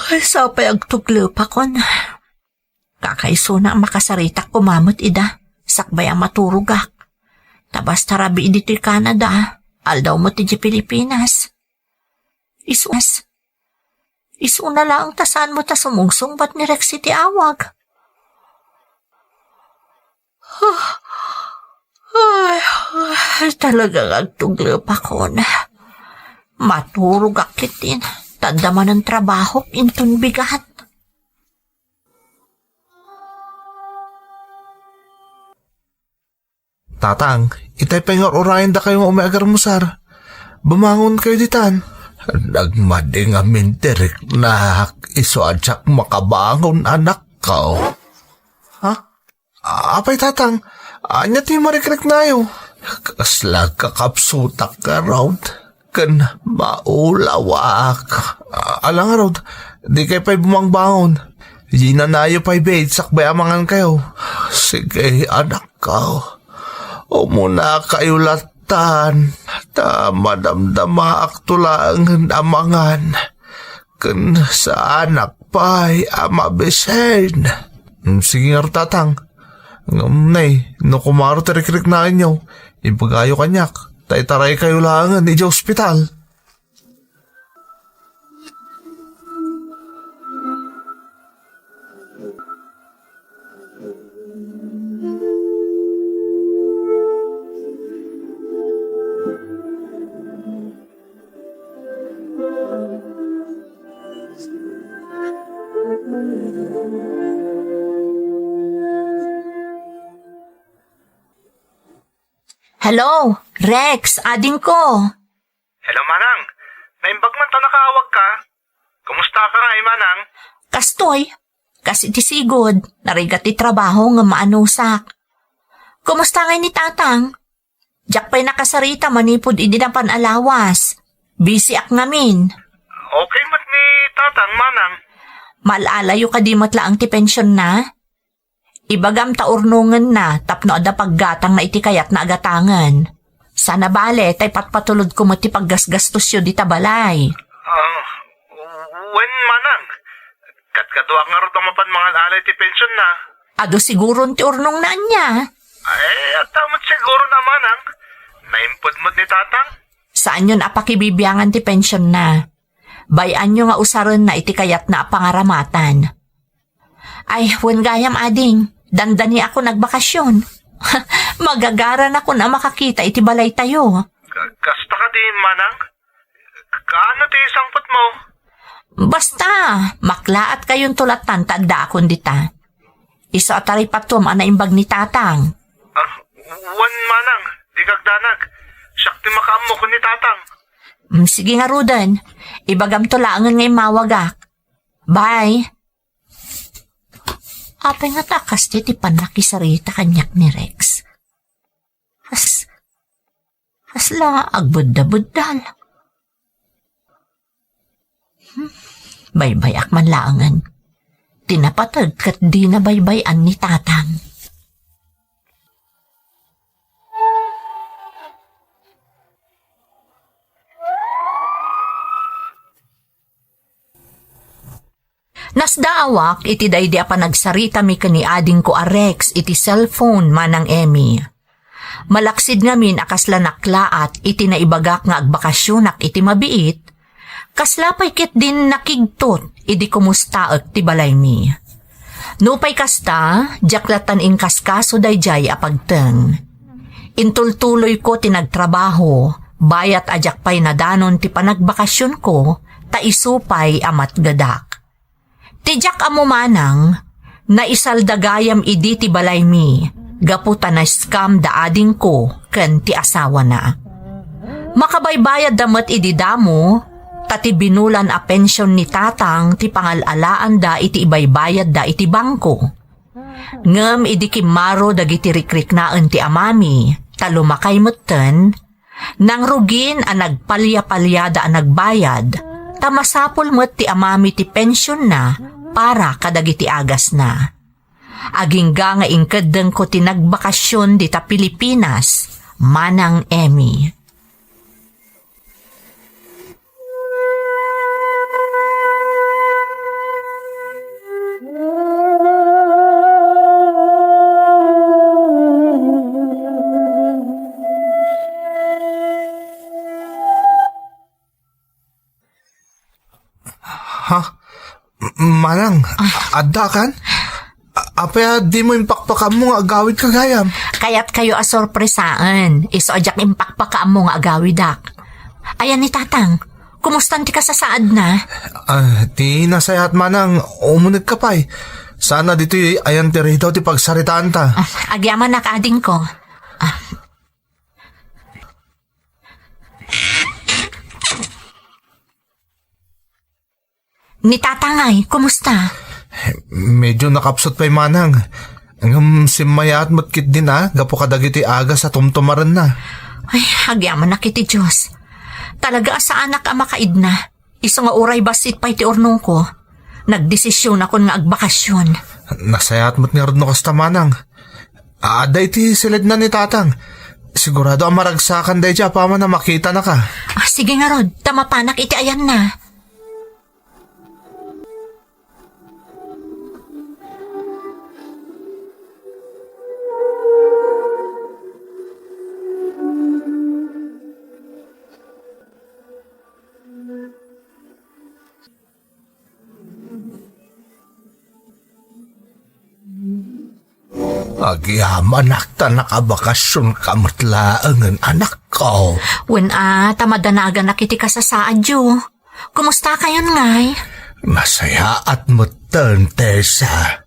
Ay, sapay agtuglo pa kon. Kakaiso na ang makasarita kumamot ida. Sakbay ang maturugak. Tabas tarabi dito Canada. Aldaw mo ti Pilipinas. Isuna lang tasan mo ta sumungsong ba't ni Rex iti awag? Ay, talagang agtuglo pa ko na. Maturog akitin. Tadaman ng trabaho, intun bigat. Tatang, itay pengor-orayan da kayo umiagar mo, sar. Bumangon kayo ditan. Nagmading amin tirik na isuadyak makabangon anak ko. Ha? Apay tatang, anya ti marikrek na yo. Kaslag kakapsutak ka raw. Kan maulawak. Alang raw, di kayo pa'y bumangbangon. Di na nayo pa'y bait, sakbay amangan kayo. Sige anak ko. O muna kayo latan. Madamdama aktulang amangan. Kan sa anak pa'y amabisen. Sige nga tatang. Nay, no kumaro tirik-rik na inyo. Ipagayo kanyak. Tay-taray kayo langan ni ospital. Hello, Rex, ading ko. Hello, Manang. Naimbag man ta nakawag ka. Kumusta ka nga, Manang? Kastoy, kasi ti sigod, narigat ti trabaho nga maanusak. Kumusta nga ni tatang? Diyak pa'y nakasarita manipod idi na panalawas. Busy ak ngamin. Okay mat ni tatang, Manang. Malalayo ka di matla ang ti pensyon na? Ibagam taurnungan na tapno ada paggatang na iti kayat na agatangan. Sana bale, tay patpatulod ko mo ti paggasgastos yun di tabalay. When, Manang? Katkaduak nga rin mapan mga alay ti pensyon na. Ado siguro ti urnong na niya. At tamot siguro na, Manang. Naimpod mo ni tatang? Saan yun apakibibiyangan ti pensyon na? Bayan nyo nga usaron na iti kayat na pangaramatan. Ay, wen gayam ading, dandani ako nagbakasyon. Magagaran ako na makakita iti balay tayo. Kasta ka di, Manang? Kaano ti sangpot mo? Basta, maklaat kayong tulatan tagda akon dita. Iso atari patum anaimbag ni tatang. Wan, Manang. Di kagdanag. Siyak ti makaam mo ko ni tatang. Sige nga Rudan, ibagam tulangan ngay mawagak. Bye. Apay nga takas ti panakisarita kanyak ni Rex. Hasla agbudda-buddal. Baybayak man laangan. Tinapatag kat di na baybayan ni tatang. Nasdaawak iti daydi pa nagsarita mi kani ading ko a Rex iti cellphone manang Emmy. Malaksid ngamin akasla naklaat iti naibagak nga agbakasyonak iti mabiit, kaslapay ket din nakigtot iti kumustaak ti balay mi. Nupay kasta, jaklatan in kaskaso dayjay apagteng. Intultuloy ko tinagtrabaho, bayat ajak pay nadanon ti panagbakasyon ko, taisupay amat gadak. Tijak amo manang, na isaldagayam idi ti balay mi, gaputa na scam da ading ko, ken ti asawa na. Makabaybayad damat idi damo, tati binulan a pensyon ni tatang ti pangalalaan da iti ibaybayad da iti bangko. Ngem idi kimaro dagiti rikriknaan ti amami, talumakay mutten, nang rugin a nagpalya-palyada a nagbayad, tamasapol mo't ti amami ti pensyon na, para kadagiti agas na. Agingga nga ingkadeng ko tinagbakasyon dita Pilipinas, manang Emmy. Manang, adda kan? Apaya di mo impakpakam mo nga agawid kagayam. Kaya't kayo asorpresaan, iso ajak impakpakaam mo nga agawidak. Ayan ni tatang, kumustan ti kasasaad na? Di nasayat manang, umunag ka pa'y. Sana dito ayan ti rito ti pagsaritaan ta. Agyaman na kaading ko. Ni tatangay, kumusta? Medyo nakapsot pa'y manang. Ang simayat matkit din gapo kadagiti aga sa tumtumaran na. Ay, agyaman na kiti Diyos. Talaga sa anak ang makaid na. Iso nga uray basit pa'y ti ornong ko. Nagdesisyon ako nga agbakasyon. Nasayat mo't nga rin no kasta manang. Aday ti silid na ni tatang. Sigurado ang maragsakan day dya pa man na makita na ka. Sige nga Rod, tamapanak iti ayan na. Agyaman nakta nakabakasyon ka matlaangan anak ko. Wen tamadanagan na kiti kasasaad yo. Kumusta kayon ngay? Masaya at mutan, Tessa.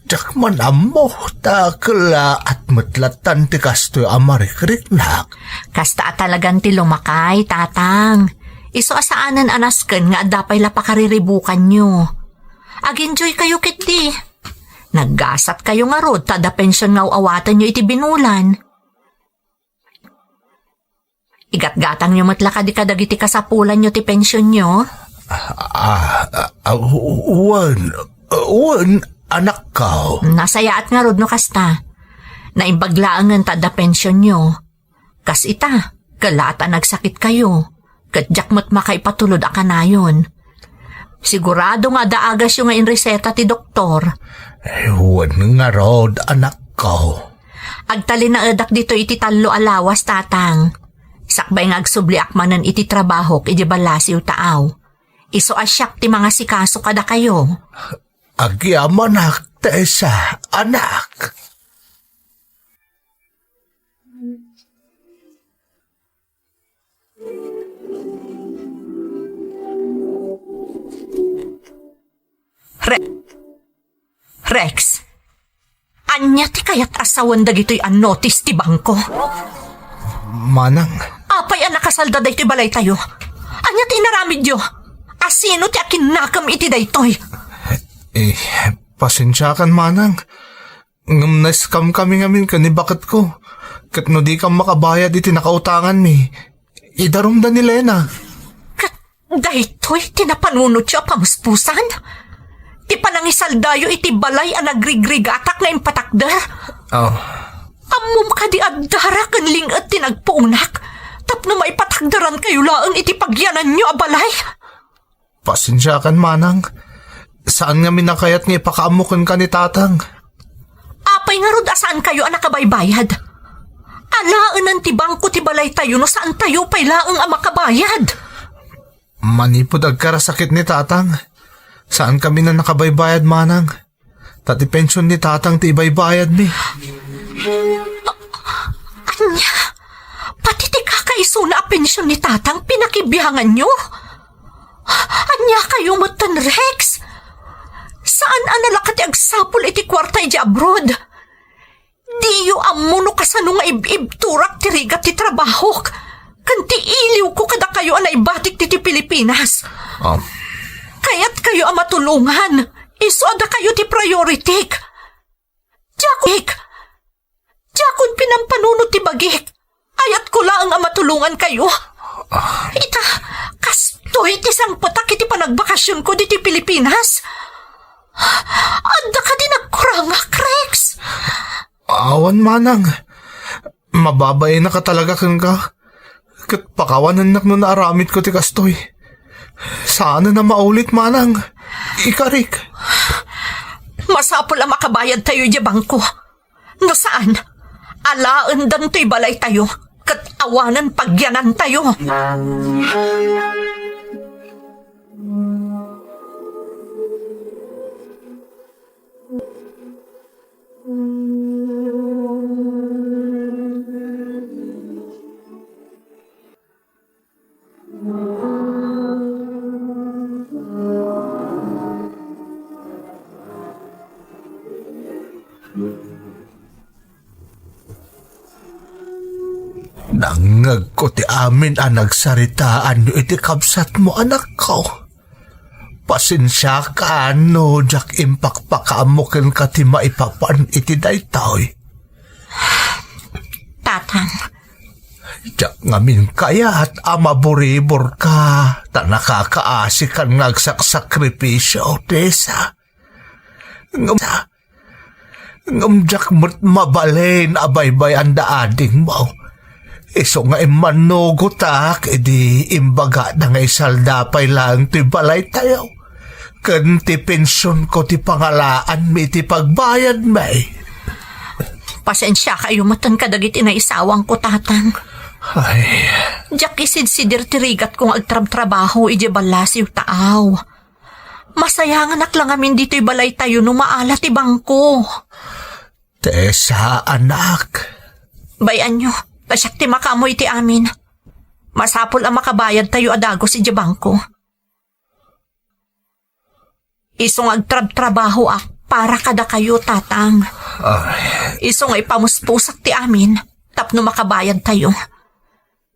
Jak manamo takla at mutlatan ti kastoy amarikrik-nak. Kasta talagang ti lumakay, tatang. Iso asaanan anasken nga adapay la pakariribukan nyo. Ag-enjoy kayo kiti. Naggasat kayo nga rod, tada pensyon nga awatan nyo iti binulan. Igat-gatang nyo matla ka di kadagiti kasapulan nyo ti pensyon nyo. Wan, anak ko. Nasayaat nga rod no kasta. Naimbaglaangan tada pensyon nyo. Kas ita, kalata nagsakit kayo. Kadyak mo't makaipatulod akanayon. Sigurado nga daagas yung nga reseta ti doktor. Wan nga rod, anak ko. Agtali na edak dito iti talo alawas, tatang. Sakbay nga agsubli akmanan iti trabaho iti balasiw taaw. Iso asyak ti mga sikaso kada kayo. Agyamanak, Tessa, anak. Rex, anya ti kayat asawan dagitoy notice ti bangko. Manang, Apay anak kasalda day ti balay tayo. Anya ti naramid yo. Asino ti akin nakam iti daytoy. pasensya kan, Manang. Ngam na-scam kami ngamin kanibakat ko. Kat no di ka makabayad iti nakautangan mi. Idarumda ni Lena. Kat daytoy tinapanunot siya pamuspusan. Ti panangisaldayo iti balay ang nagrigrigatak na impatakder. Oh, Amom ka di agdara kan lingat tinagpuunak. Tapno maipatakdaran kayo laang iti pagyanan nyo abalay. pasensya kan, Manang. Saan nga minakayat nga ipakaamukan ka ni Tatang? Apay nga rod asaan kayo ang nakabaybayad. Alaan ang ti bangko ti balay tayo no saan tayo pay laang ang makabayad. Manipod agkarasakit ni Tatang. Saan kami na nakabaybayad, Manang? Tati pensyon ni Tatang ti ibaybayad mi. Anya, pati ti kakaiso na pensyon ni tatang pinakibihangan nyo? Anya kayo matan, Rex? Saan analakati agsapol iti kwarta iti abroad? Diyo amuno kasano nga ibturak ti rigat ti trabaho. Kanti iliw ko kada kayo anay batik ti Pilipinas. Kaya't kayo ang matulungan. Iso ada kayo ti priority. Jakon pinampanunod ti bagik. Ayat ko lang ang matulungan kayo. Ita, kastoy ti sangpatak iti panagbakasyon ko diti Pilipinas. Anda ka din nagkurangak, Rex. Awan, Manang. Mababay na ka talaga kang ka. Kat pakawanan nak no naaramit ko ti kastoy. Sana na maulit, Manang. Ikarik. Masapol ang makabayad tayo di bangko. No saan? Alaan dan to'y balay tayo. Kat awanan pagyanan tayo. Nangag ko ti amin ang nagsaritaan nyo iti kabsat mo, anak ko. Pasensya ka, no, jak impakpakamukin ka ti maipapan iti daytoy. Tatang, Jak ngamin kaya at amaboribor ka, ta nakakaasi kan nagsaksakripisyo, Tessa. Ngamjak mo't mabalain abaybay ang daading mo. Iso nga imanugotak, edi imbaga na nga isaldapay lang ti balay tayo. Kan ti pensyon ko ti pangalaan mi ti pagbayad may. pasensya kayo matan kadagit inaisawang ko, tatang. Ay, Diyak isidsidir tirigat kong agtrab-trabaho ije balasiw taaw. Masayangan lang amin dito'y balay tayo no maalat ti bangko. Tessa, anak. Bayan nyo, pasyak ti makamoy ti amin. Masapol ang makabayad tayo adagos ije bangko. Isong agtrab-trabaho para kada kayo, tatang. Isong ipamuspusak ti amin, tapno makabayad tayo.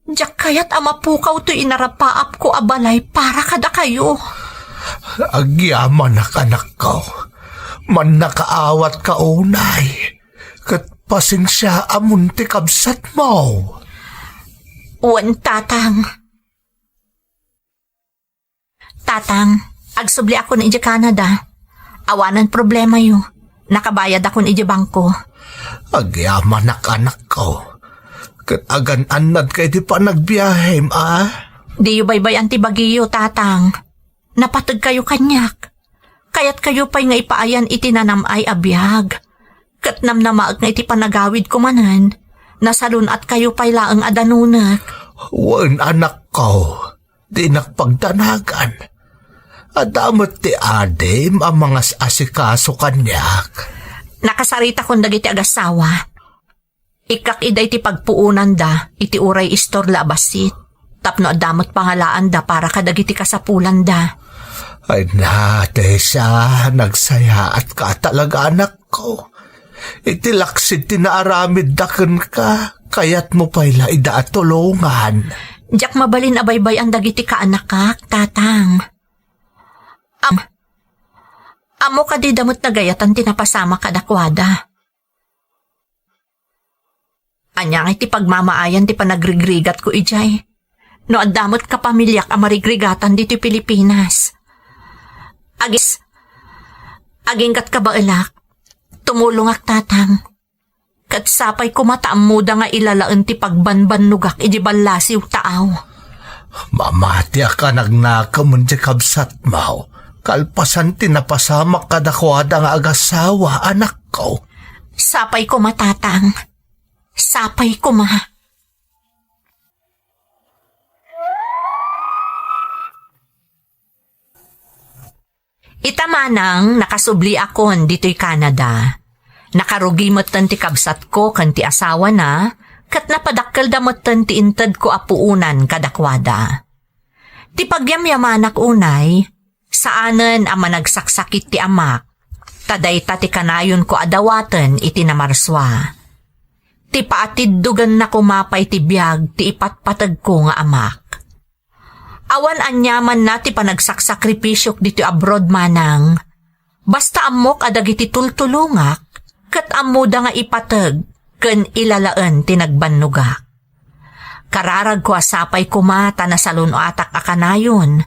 Diyak kaya't amapukaw to inarapaap ko abalay para kada kayo. Agyaman anak ko. Man nakaawat ka unay. Kat pasensya amunti kabsat mo. Uwan, tatang. Tatang, agsubli ako na ija Canada. Awanan problema yo. Nakabayad ako na ija bangko. Agyaman anak ko. Kat agan-anad kay di pa nagbiyahe, Di yu baybay anti bagiyo, tatang. Napatag kayo kanyak. Kaya't kayo pa'y nga ipaayan itinanam ay abiyag. Kat namnamaag nga iti panagawid ko manan. Nasalun at kayo pa'y laang adanunak. Wan anak ko. Di nakpagdanagan. Adamot ti adim ang mga asikaso kanyak. Nakasarita kong dagiti agasawa. Ikak-iday ti pagpuunan da, iti uray istor la abasit. Tapno adamot pangalaan da para kadagiti kasapulan da. Ay na, Tessa, nagsaya at ka talaga anak ko. Itilaksid tinaaramid daken ka, kayat mo pa'y laida at tulungan. Diyak mabalin abaybay ang dagiti kaanakak, tatang. Amo ka di damot na gayatan tinapasama kadakwada. Anyang iti pagmamaayan ti panagrigrigat ko ijay. No adamot ka pamilyak ang marigrigatan dito Pilipinas. Aging kat kabailak, tumulungak tatang. Kat sapay kumataam muda nga ilalaan ti pagbanbanugak iji balasiw taaw. Mamati ka nagnakamun di kabsat mo. Kalpasan tinapasama kadakwada nga agasawa, anak ko. Sapay ko matatang. Sapay ko ma. Itamanang nakasubli akon dito'y Canada. Nakarugi mo't ti kabsat ko kan ti asawa na, kat napadakkel da mo't ti inted ko apuunan kadakwada. Ti pagyamyamanak unay, saanen ang managsaksakit ti amak, taday ti kanayon ko adawaten iti namarswa. Ti paatiddugan na kumapay ti biyag ti ipatpatag ko nga amak. Awan anyaman na ti panagsaksakripsyok dito abroad manang, basta amok adagiti tultulungak, kat amuda nga ipatag, ken ilalaan ti nagbannugak. Kararag ko asapay kumata na salun o atak akanayon,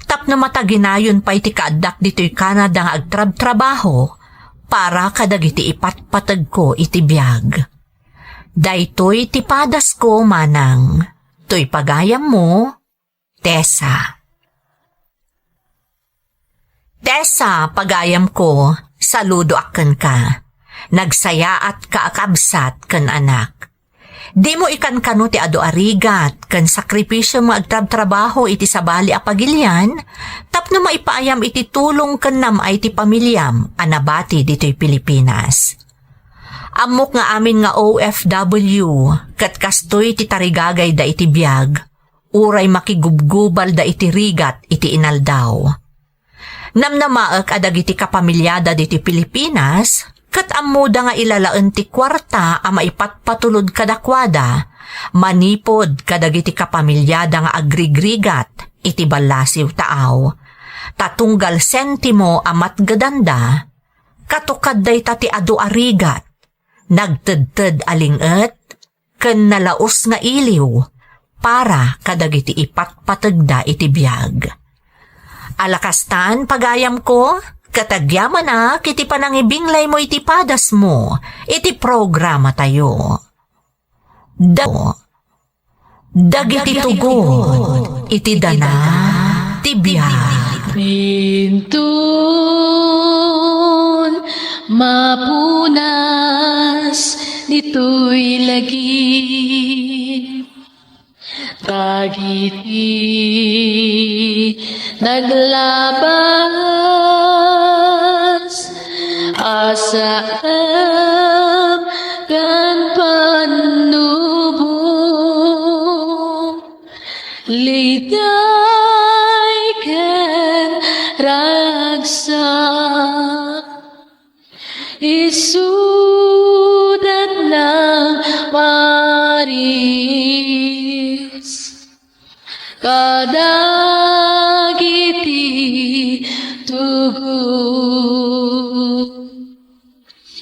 tapno mataginayon pa iti kaadak dito'y Canada nga agtrab-trabaho, para kadagiti ipatpatag ko iti biyag. Daytoy ti padas ko manang, to'y pagayam mo, Tessa. Tessa, pagayam ko, saludo aken ka. Nagsaya at kaakabsat ken anak. Di mo ikan kano ti ado arigat, ken sakripisyo mo agtrab-trabaho iti sabali a pagilyan, tapno maipaayam iti tulong ken namay ti pamilyam, anabati dito'y Pilipinas. Amok nga amin nga OFW, kat kastoy ti tarigagay da iti biyag, uray makigubgubal da iti rigat iti inaldaw. Namnamaak adag iti kapamilyada diti Pilipinas, kat amuda nga ilalaan ti kwarta a maipatpatulod kadakwada, manipod kadag iti kapamilyada nga agrigrigat iti balasiw taaw. Tatunggal sentimo amat gadanda, katukad day tati adu arigat, nagtedted alinget, ken nalaos nga iliw, para kadagiti ipatpatagda iti biyag. Alakastan pagayam ko, katagyaman na kiti panangibinglay mo iti padas mo, iti programa tayo. Dagiti tugod, iti dana, ti biyag. Pintun mapunas dito'y lagi. Tagiti naglabas asaan kan panubong liday ken ragsak isudat ng Maris kadagiti tugo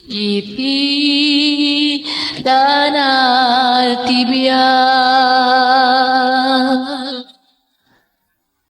iti danal tibiyay